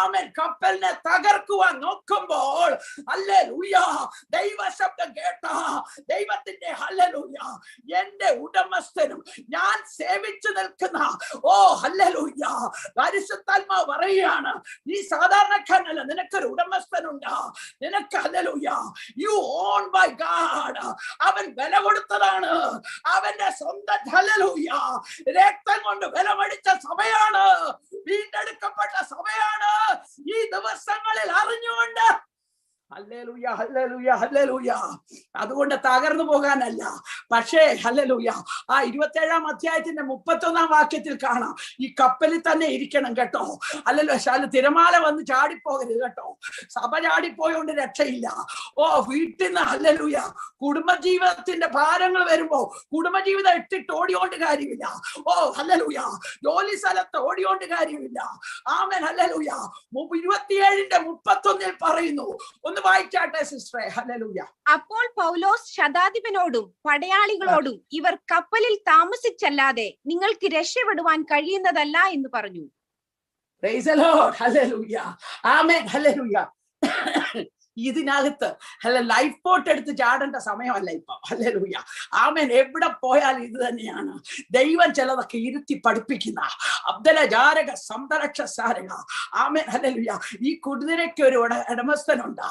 ആമേൻ കപ്പലിനെ തകർക്കുവാൻ നോക്കുമ്പോൾ ഹല്ലേലൂയ ദൈവശബ്ദം കേട്ട ദൈവത്തിന്റെ ഹല്ലേലൂയ എന്റെ ഉടമസ്ഥനും ഞാൻ സേവിച്ചു നിൽക്കുന്ന ഹല്ലേലൂയ പരിശുദ്ധാത്മാവ് പറയുകയാണ്, നീ സാധാരണക്കാരനല്ല, നിനക്കൊരു ഉടമസ്ഥനുണ്ട്. നിനക്ക് ഹല്ലേലൂയ യു ഓൺ ബൈ ഗാഡ്. അവൻ വില കൊടുത്തതാണ്. അവന്റെ സ്വന്തം ഹല്ലേലൂയ രക്തം കൊണ്ട് വിലമടിച്ച സഭയാണ്, വീണ്ടെടുക്കപ്പെട്ട സഭയാണ്. ഈ ദിവസങ്ങളിൽ അറിഞ്ഞുകൊണ്ട് ഹല്ലേലൂയ ഹല്ലേലൂയ ഹല്ലേലൂയ, അതുകൊണ്ട് തകർന്നു പോകാനല്ല. പക്ഷേ ഹല്ലേലൂയ ആ 27-ാം അധ്യായത്തിന്റെ 31-ാം വാക്യത്തിൽ കാണാം, ഈ കപ്പലിൽ തന്നെ ഇരിക്കണം കേട്ടോ. ഹല്ലേലൂയ, തിരമാല വന്ന് ചാടിപ്പോകരുത് കേട്ടോ. സഭ ചാടിപ്പോയോണ്ട് രക്ഷയില്ല. വീട്ടിൽ നിന്ന് ഹല്ലേലൂയ കുടുംബജീവിതത്തിന്റെ ഭാരങ്ങൾ വരുമ്പോ കുടുംബജീവിതം ഇട്ടിട്ട് ഓടിയോണ്ട് കാര്യമില്ല. ഹല്ലേലൂയ, ജോലി സ്ഥലത്ത് ഓടിയോണ്ട് കാര്യമില്ല. ആമേൻ ഹല്ലേലൂയ, 27-ന്റെ 31-ൽ പറയുന്നു. ഒന്ന് വായിച്ചാട്ടെ സിസ്റ്ററെ. ഹല്ലേലൂയ. അപ്പോൾ പൗലോസ് ശതാധിപനോടും പടയാളികളോടും, ഇവർ കപ്പലിൽ താമസിച്ചല്ലാതെ നിങ്ങൾക്ക് രക്ഷപ്പെടുവാൻ കഴിയുന്നതല്ല എന്ന് പറഞ്ഞു. Price the Lord. ഹല്ലേലൂയ, ആമേൻ ഹല്ലേലൂയ. ഇതിനകത്ത് ലൈഫ് ബോട്ട് എടുത്ത് ചാടേണ്ട സമയമല്ല ഇപ്പൊ. ഹല്ലേലൂയ, ആമേൻ. എവിടെ പോയാലും ഇത് തന്നെയാണ്. ദൈവം ചിലതൊക്കെ ഇരുത്തി പഠിപ്പിക്കുന്ന അബ്ദല ജാരക സംരക്ഷ സാരക. Amen hallelujah. ഈ കുതിരയ്ക്ക് ഒരു ഉടമസ്ഥനുണ്ട്.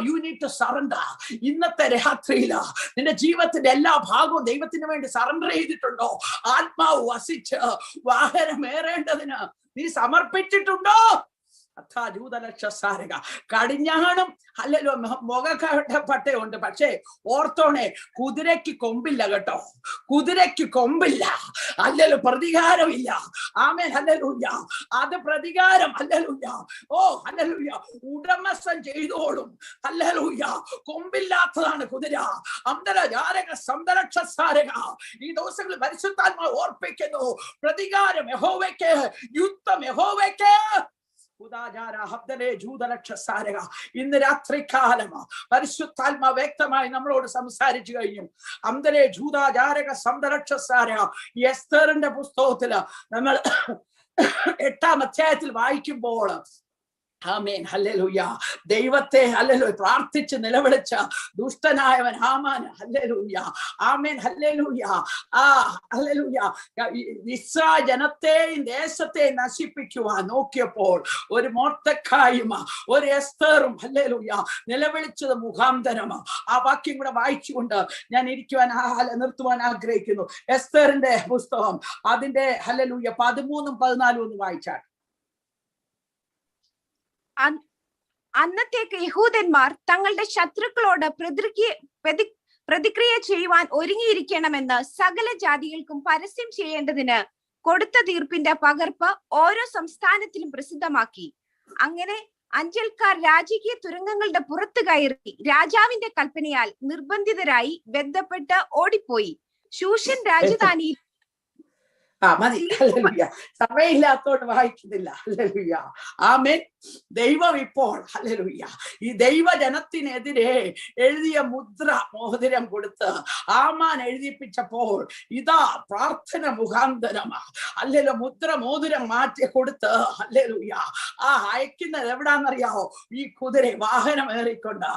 You need to surrender. ഇന്നത്തെ രാത്രിയില് നിന്റെ ജീവിതത്തിന്റെ എല്ലാ ഭാഗവും ദൈവത്തിന് വേണ്ടി സറണ്ടർ ചെയ്തിട്ടുണ്ടോ? ആത്മാവ് വസിച്ച് വാഹനമേറേണ്ടതിന് നീ സമർപ്പിച്ചിട്ടുണ്ടോ? കടിഞ്ഞാണും ഹല്ലേലൂയ മുഖപട്ടയുണ്ട്. പക്ഷേ ഓർത്തോണേ, കുതിരയ്ക്ക് കൊമ്പില്ല കേട്ടോ. കുതിരയ്ക്ക് കൊമ്പില്ല. ഹല്ലേലൂയ, പ്രതികാരമില്ല. ആമേൻ ഹല്ലേലൂയ. അത് പ്രതികാരം ഹല്ലേലൂയ ഹല്ലേലൂയ ഉടമസ്ഥൻ ചെയ്തോളും. ഹല്ലേലൂയ, കൊമ്പില്ലാത്തതാണ് കുതിര. അന്തര ജാരക സംരക്ഷ സാരക. ഈ ദിവസങ്ങളിൽ പരിശുദ്ധാത്മാവ് ഓർപ്പിക്കുന്നു, പ്രതികാരം യഹോവയ്ക്ക്, യുദ്ധം യഹോവയ്ക്ക്. ഇന്ന് രാത്രികാലം പരിശുദ്ധാത്മാ വ്യക്തമായി നമ്മളോട് സംസാരിച്ചു കഴിഞ്ഞു. അന്തരേ ജൂതാചാരക സംരക്ഷസാര. എസ്തറിന്റെ പുസ്തകത്തില് നമ്മൾ 8-ാം അധ്യായത്തിൽ വായിക്കുമ്പോൾ ആമേൻ ഹല്ലേലൂയ ദൈവത്തെ ഹല്ലേലൂയ പ്രാർത്ഥിച്ച് നിലവിളിച്ച ദുഷ്ടനായവൻ ഹാമാൻ ഹല്ലേലൂയ ആമേൻ ഹല്ലേലൂയ ഹല്ലേലൂയ ഇസ്രായേൽ ജനത്തെയും ദേശത്തെയും നശിപ്പിക്കുവാൻ നോക്കിയപ്പോൾ ഒരു മൊർദെഖായും ഒരു എസ്തറും ഹല്ലേലൂയ നിലവിളിച്ചത് മുഖാന്തരം. ആ വാക്യം കൂടെ വായിച്ചുകൊണ്ട് ഞാൻ നിർത്തുവാൻ ആഗ്രഹിക്കുന്നു. എസ്തറിന്റെ പുസ്തകം അതിന്റെ ഹല്ലേലൂയ 13-ഉം 14-ഉം ഒന്ന് വായിച്ചാൽ. അന്നത്തേക്ക് യഹൂദന്മാർ തങ്ങളുടെ ശത്രുക്കളോട് പ്രതിക്രിയ ചെയ്യുവാൻ ഒരുങ്ങിയിരിക്കണമെന്ന് സകല ജാതികൾക്കും പരസ്യം ചെയ്യേണ്ടതിന് കൊടുത്ത തീർപ്പിന്റെ പകർപ്പ് ഓരോ സംസ്ഥാനത്തിലും പ്രസിദ്ധമാക്കി. അങ്ങനെ അഞ്ചൽക്കാർ രാജകീയ തുരങ്കങ്ങളുടെ പുറത്തു കയറി രാജാവിന്റെ കൽപ്പനയാൽ നിർബന്ധിതരായി ബന്ധപ്പെട്ട് ഓടിപ്പോയി. ശൂഷൻ രാജധാനിയിൽ മതി. ഹല്ലേലൂയ, സമയമില്ലാത്തോണ്ട് വായിക്കുന്നില്ല. ഹല്ലേലൂയ, ആമേൻ. ദൈവം ഇപ്പോൾ ഹല്ലേലൂയ ഈ ദൈവജനത്തിനെതിരെ എഴുതിയ മുദ്ര മോതിരം കൊടുത്ത് ആമാൻ എഴുതിപ്പിച്ചപ്പോൾ ഇതാ പ്രാർത്ഥന മുഖാന്തരമാ ഹല്ലേലൂയ മുദ്ര മോതിരം മാറ്റി കൊടുത്ത് ഹല്ലേലൂയ അയക്കുന്നത് എവിടാന്നറിയാവോ? ഈ കുതിര വാഹനം ഏറിക്കൊണ്ട്.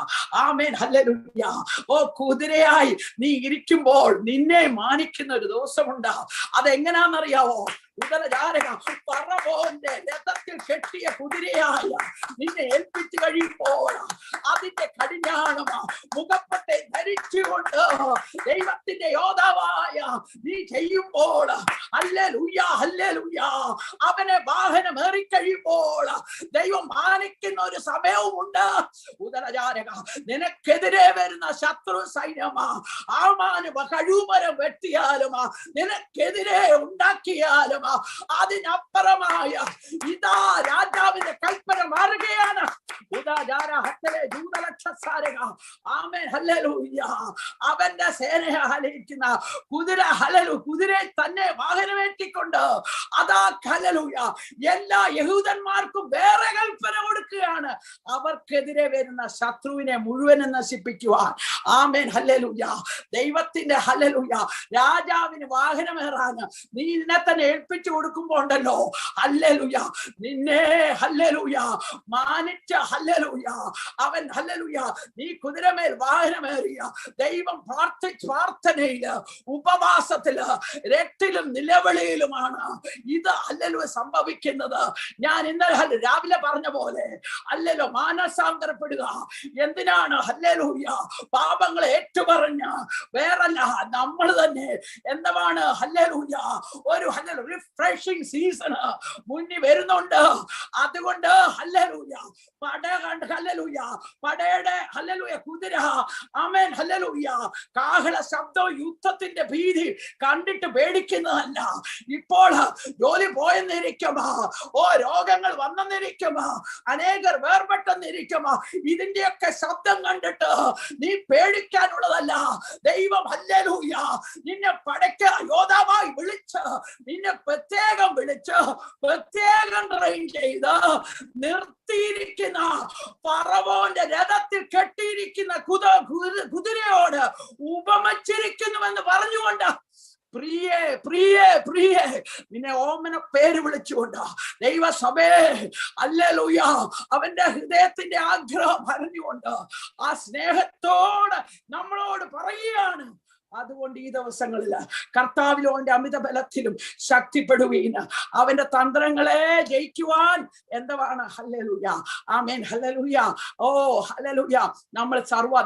Amen hallelujah. കുതിരയായി നീ ഇരിക്കുമ്പോൾ നിന്നെ മാനിക്കുന്ന ഒരു ദിവസമുണ്ട്. അതെങ്ങനാന്ന് എന്താണെന്നറിയാവോ? ഉദരജാരക ഫറവോന്റെ രഥത്തിൽ കെട്ടിയ കുതിരയായ നിന്നെ ഏൽപ്പിച്ചു കഴിയുമ്പോൾ അതിന്റെ കടിഞ്ഞാണം മുഖപ്പത്തെ ധരിച്ചുകൊണ്ട് ദൈവത്തിന്റെ യോദ്ധാവായ നീ ചെയ്യുമ്പോൾ ഹല്ലേലൂയ ഹല്ലേലൂയ, അവനെ വാഹനം ഏറിക്കഴിയുമ്പോൾ ദൈവം മാനിക്കുന്ന ഒരു സമയവുമുണ്ട്. ഉദരജാരക നിനക്കെതിരെ വരുന്ന ശത്രു സൈന്യമാ ആമാന് കഴിവുമരം വെട്ടിയാലും നിനക്കെതിരെ ഉണ്ടാക്കിയാലും അതിനപ്പുറമായ ഇതാ രാജാവിന്റെ കൽപ്പന മാറുകയാണ്. അവന്റെ സേനയെ ഹലിക്കുന്ന കുതിര കുതിരയെ തന്നെ വാഹനമേറ്റിക്കൊണ്ട് അതാ ഹല്ലേലൂയ എല്ലാ യഹൂദന്മാർക്കും വേറെ കൽപ്പന കൊടുക്കുകയാണ്, അവർക്കെതിരെ വരുന്ന ശത്രുവിനെ മുഴുവനും നശിപ്പിക്കുവാൻ. Amen hallelujah. ദൈവത്തിന്റെ ഹല്ലേലൂയ രാജാവിന് വാഹനമേറാൻ നീ നിന്നെ തന്നെ ഏൽപ്പിച്ചു കൊടുക്കുമ്പോ ഉണ്ടല്ലോ ഹല്ലേലൂയ, നിന്നെ ഹല്ലേലൂയ മാനിച്ച ഹല്ലേലൂയ അവൻ ഹല്ലേലൂയ നീ കുതിരമേൽ വാഹനമേറിയ ദൈവം പ്രാർത്ഥനയില് ഉപവാസത്തില് രട്ടിലും നിലവിളിയിലുമാണ് ഇത് ഹല്ലേലൂയ സംഭവിക്കുന്നത്. ഞാൻ ഇന്നലെ രാവിലെ പറഞ്ഞ പോലെ ഹല്ലേലൂയ മാനസാന്തരപ്പെടുക. എന്തിനാണ്? ഹല്ലേലൂയ പാപങ്ങളെ ഏറ്റുപറഞ്ഞ വേറല്ല, നമ്മൾ തന്നെ എന്താണ് ഹല്ലേലൂയ ഒരു റിഫ്രഷിംഗ് സീസൺ മുന്നിൽ വരുന്നുണ്ട്. അതുകൊണ്ട് ഹല്ലേലൂയ ഹല്ലേലൂയ പടയുടെ ഹല്ലേലൂയ കുതിര ആമേൻ ഹല്ലേലൂയ കാഹള ശബ്ദം യുദ്ധത്തിന്റെ ഭീതി കണ്ടിട്ട് പേടിക്കുന്നതല്ല. ഇപ്പോൾ ജോലി പോയെന്നിരിക്കുമോ, രോഗങ്ങൾ വന്നെന്നിരിക്കുമോ, അനേകർ വേർപെട്ടെന്നിരിക്കുമോ, ഇതിന്റെയൊക്കെ ശബ്ദം കണ്ടിട്ട് നീ പേടിക്കാനുള്ളതല്ല. ദൈവം ഹല്ലേലൂയ നിന്നെ യോദ്ധാവായി വിളിച്ച് നിന്നെ പ്രത്യേകം വിളിച്ച് പ്രത്യേകം ട്രെയിൻ ചെയ്ത് നിർത്തിയിരിക്കുന്ന ഫറവോന്റെ രഥത്തിൽ കെട്ടിയിരിക്കുന്ന കുതിരയോട് ഉപമിച്ചിരിക്കുന്നുവെന്ന് പറഞ്ഞുകൊണ്ട് പ്രിയേ പ്രിയേ പ്രിയേ നിന്നെ ഓമന പേര് വിളിച്ചുകൊണ്ട് ദൈവസഭേ ഹല്ലേലൂയ അവന്റെ ഹൃദയത്തിന്റെ ആഗ്രഹം പറഞ്ഞുകൊണ്ട് ആ സ്നേഹത്തോട് നമ്മളോട് പറയുകയാണ്. അതുകൊണ്ട് ഈ ദിവസങ്ങളിൽ കർത്താവിലും അവന്റെ അമിത ബലത്തിലും ശക്തിപ്പെടുവീന്. അവന്റെ തന്ത്രങ്ങളെ ജയിക്കുവാൻ എന്താണ് ഹല്ലേലൂയ ആമേൻ ഹല്ലേലൂയ. ഓ ഹല്ലേലൂയ നമ്മൾ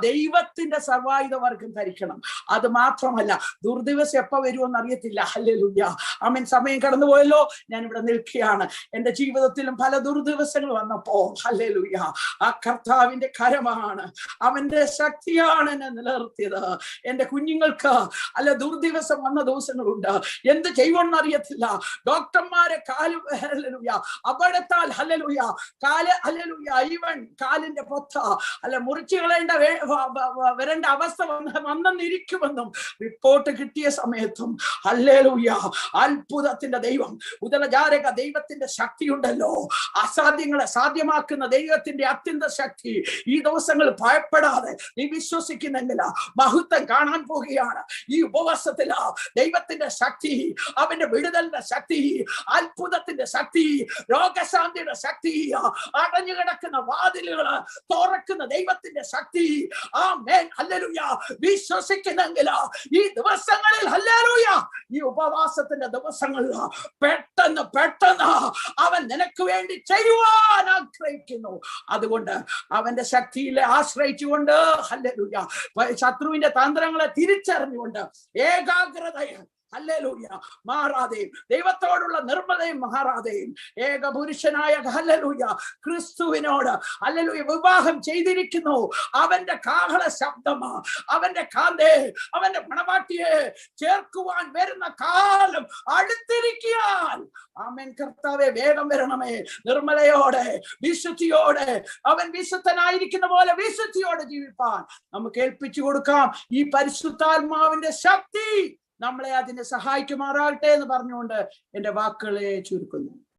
ദൈവത്തിന്റെ സർവായുധവർഗം ധരിക്കണം. അത് മാത്രമല്ല ദുർദിവസം എപ്പോ വരുമെന്ന് അറിയത്തില്ല. ഹല്ലേലൂയ ആമേൻ. സമയം കടന്നുപോയല്ലോ, ഞാൻ ഇവിടെ നിൽക്കുകയാണ്. എന്റെ ജീവിതത്തിലും പല ദുർദിവസങ്ങൾ വന്നപ്പോ ഹല്ലേലൂയ ആ കർത്താവിന്റെ കരമാണ്, അവന്റെ ശക്തിയാണ് എന്നെ നിലനിർത്തിയത്. എന്റെ കുഞ്ഞുങ്ങൾ അല്ല ദുർദിവസം വന്ന ദിവസങ്ങളുണ്ട്, എന്ത് ചെയ്യുമെന്ന് അറിയത്തില്ല. ഡോക്ടർമാരെ അപകടത്താൽ ഹല്ലേലൂയ ഹല്ലേലൂയ ഈവൻ കാലിന്റെ പൊത്ത മുറിച്ചു കളയേണ്ട വരേണ്ട അവസ്ഥ വന്നെന്നിരിക്കുമെന്നും റിപ്പോർട്ട് കിട്ടിയ സമയത്തും ഹല്ലേലൂയ അത്ഭുതത്തിന്റെ ദൈവം ഉദരജാരക ദൈവത്തിന്റെ ശക്തിയുണ്ടല്ലോ, അസാധ്യങ്ങളെ സാധ്യമാക്കുന്ന ദൈവത്തിന്റെ അത്യന്ത ശക്തി. ഈ ദിവസങ്ങൾ ഭയപ്പെടാതെ നീ വിശ്വസിക്കുന്നെങ്കിൽ മഹത്വം കാണാൻ പോകുകയാണ്. ഈ ഉപവാസത്തില് ദൈവത്തിന്റെ ശക്തി, അവന്റെ വിടുതലിന്റെ ശക്തി, അത്ഭുതത്തിന്റെ ശക്തി, രോഗശാന്തിയുടെ ശക്തി, അടഞ്ഞു കിടക്കുന്ന വാതിലുകള് തുറക്കുന്ന ദൈവത്തിന്റെ ശക്തി. Amen hallelujah. വിശ്വസിക്കുന്നെങ്കിൽ ഈ ദിവസങ്ങളിൽ ഹല്ലേലൂയ ഈ ഉപവാസത്തിന്റെ ദിവസങ്ങളിൽ പെട്ടെന്ന് അവൻ നിനക്ക് വേണ്ടി ചെയ്യുവാൻ ആഗ്രഹിക്കുന്നു. അതുകൊണ്ട് അവന്റെ ശക്തിയിലെ ആശ്രയിച്ചുകൊണ്ട് ഹല്ലേലൂയ ശത്രുവിന്റെ തന്ത്രങ്ങളെ തിരിച്ചറിഞ്ഞുകൊണ്ട് ഏകാഗ്രതയെ ഹല്ലേലൂയ മാറാതെയും ദൈവത്തോടുള്ള നിർമ്മലയും മാറാതെയും ഏകപുരുഷനായ ഹല്ലേലൂയ ക്രിസ്തുവിനോട് ഹല്ലേലൂയ വിവാഹം ചെയ്തിരിക്കുന്നു. അവന്റെ കാഹള ശബ്ദമാ, അവന്റെ കാന്തേ, അവന്റെ മണവാട്ടിയെ ചേർക്കുവാൻ വരുന്ന കാലം അടുത്തിരിക്കാൻ. ആമേൻ. കർത്താവേ വേഗം വരണമേ. നിർമ്മലയോടെ വിശുദ്ധിയോടെ അവൻ വിശുദ്ധനായിരിക്കുന്ന പോലെ വിശുദ്ധിയോടെ ജീവിപ്പാൻ നമുക്ക് ഏൽപ്പിച്ചു കൊടുക്കാം. ഈ പരിശുദ്ധാത്മാവിന്റെ ശക്തി നമ്മളെ അതിനെ സഹായിക്കുമാറാകട്ടെ എന്ന് പറഞ്ഞുകൊണ്ട് എന്റെ വാക്കുകളെ ചുരുക്കുന്നു.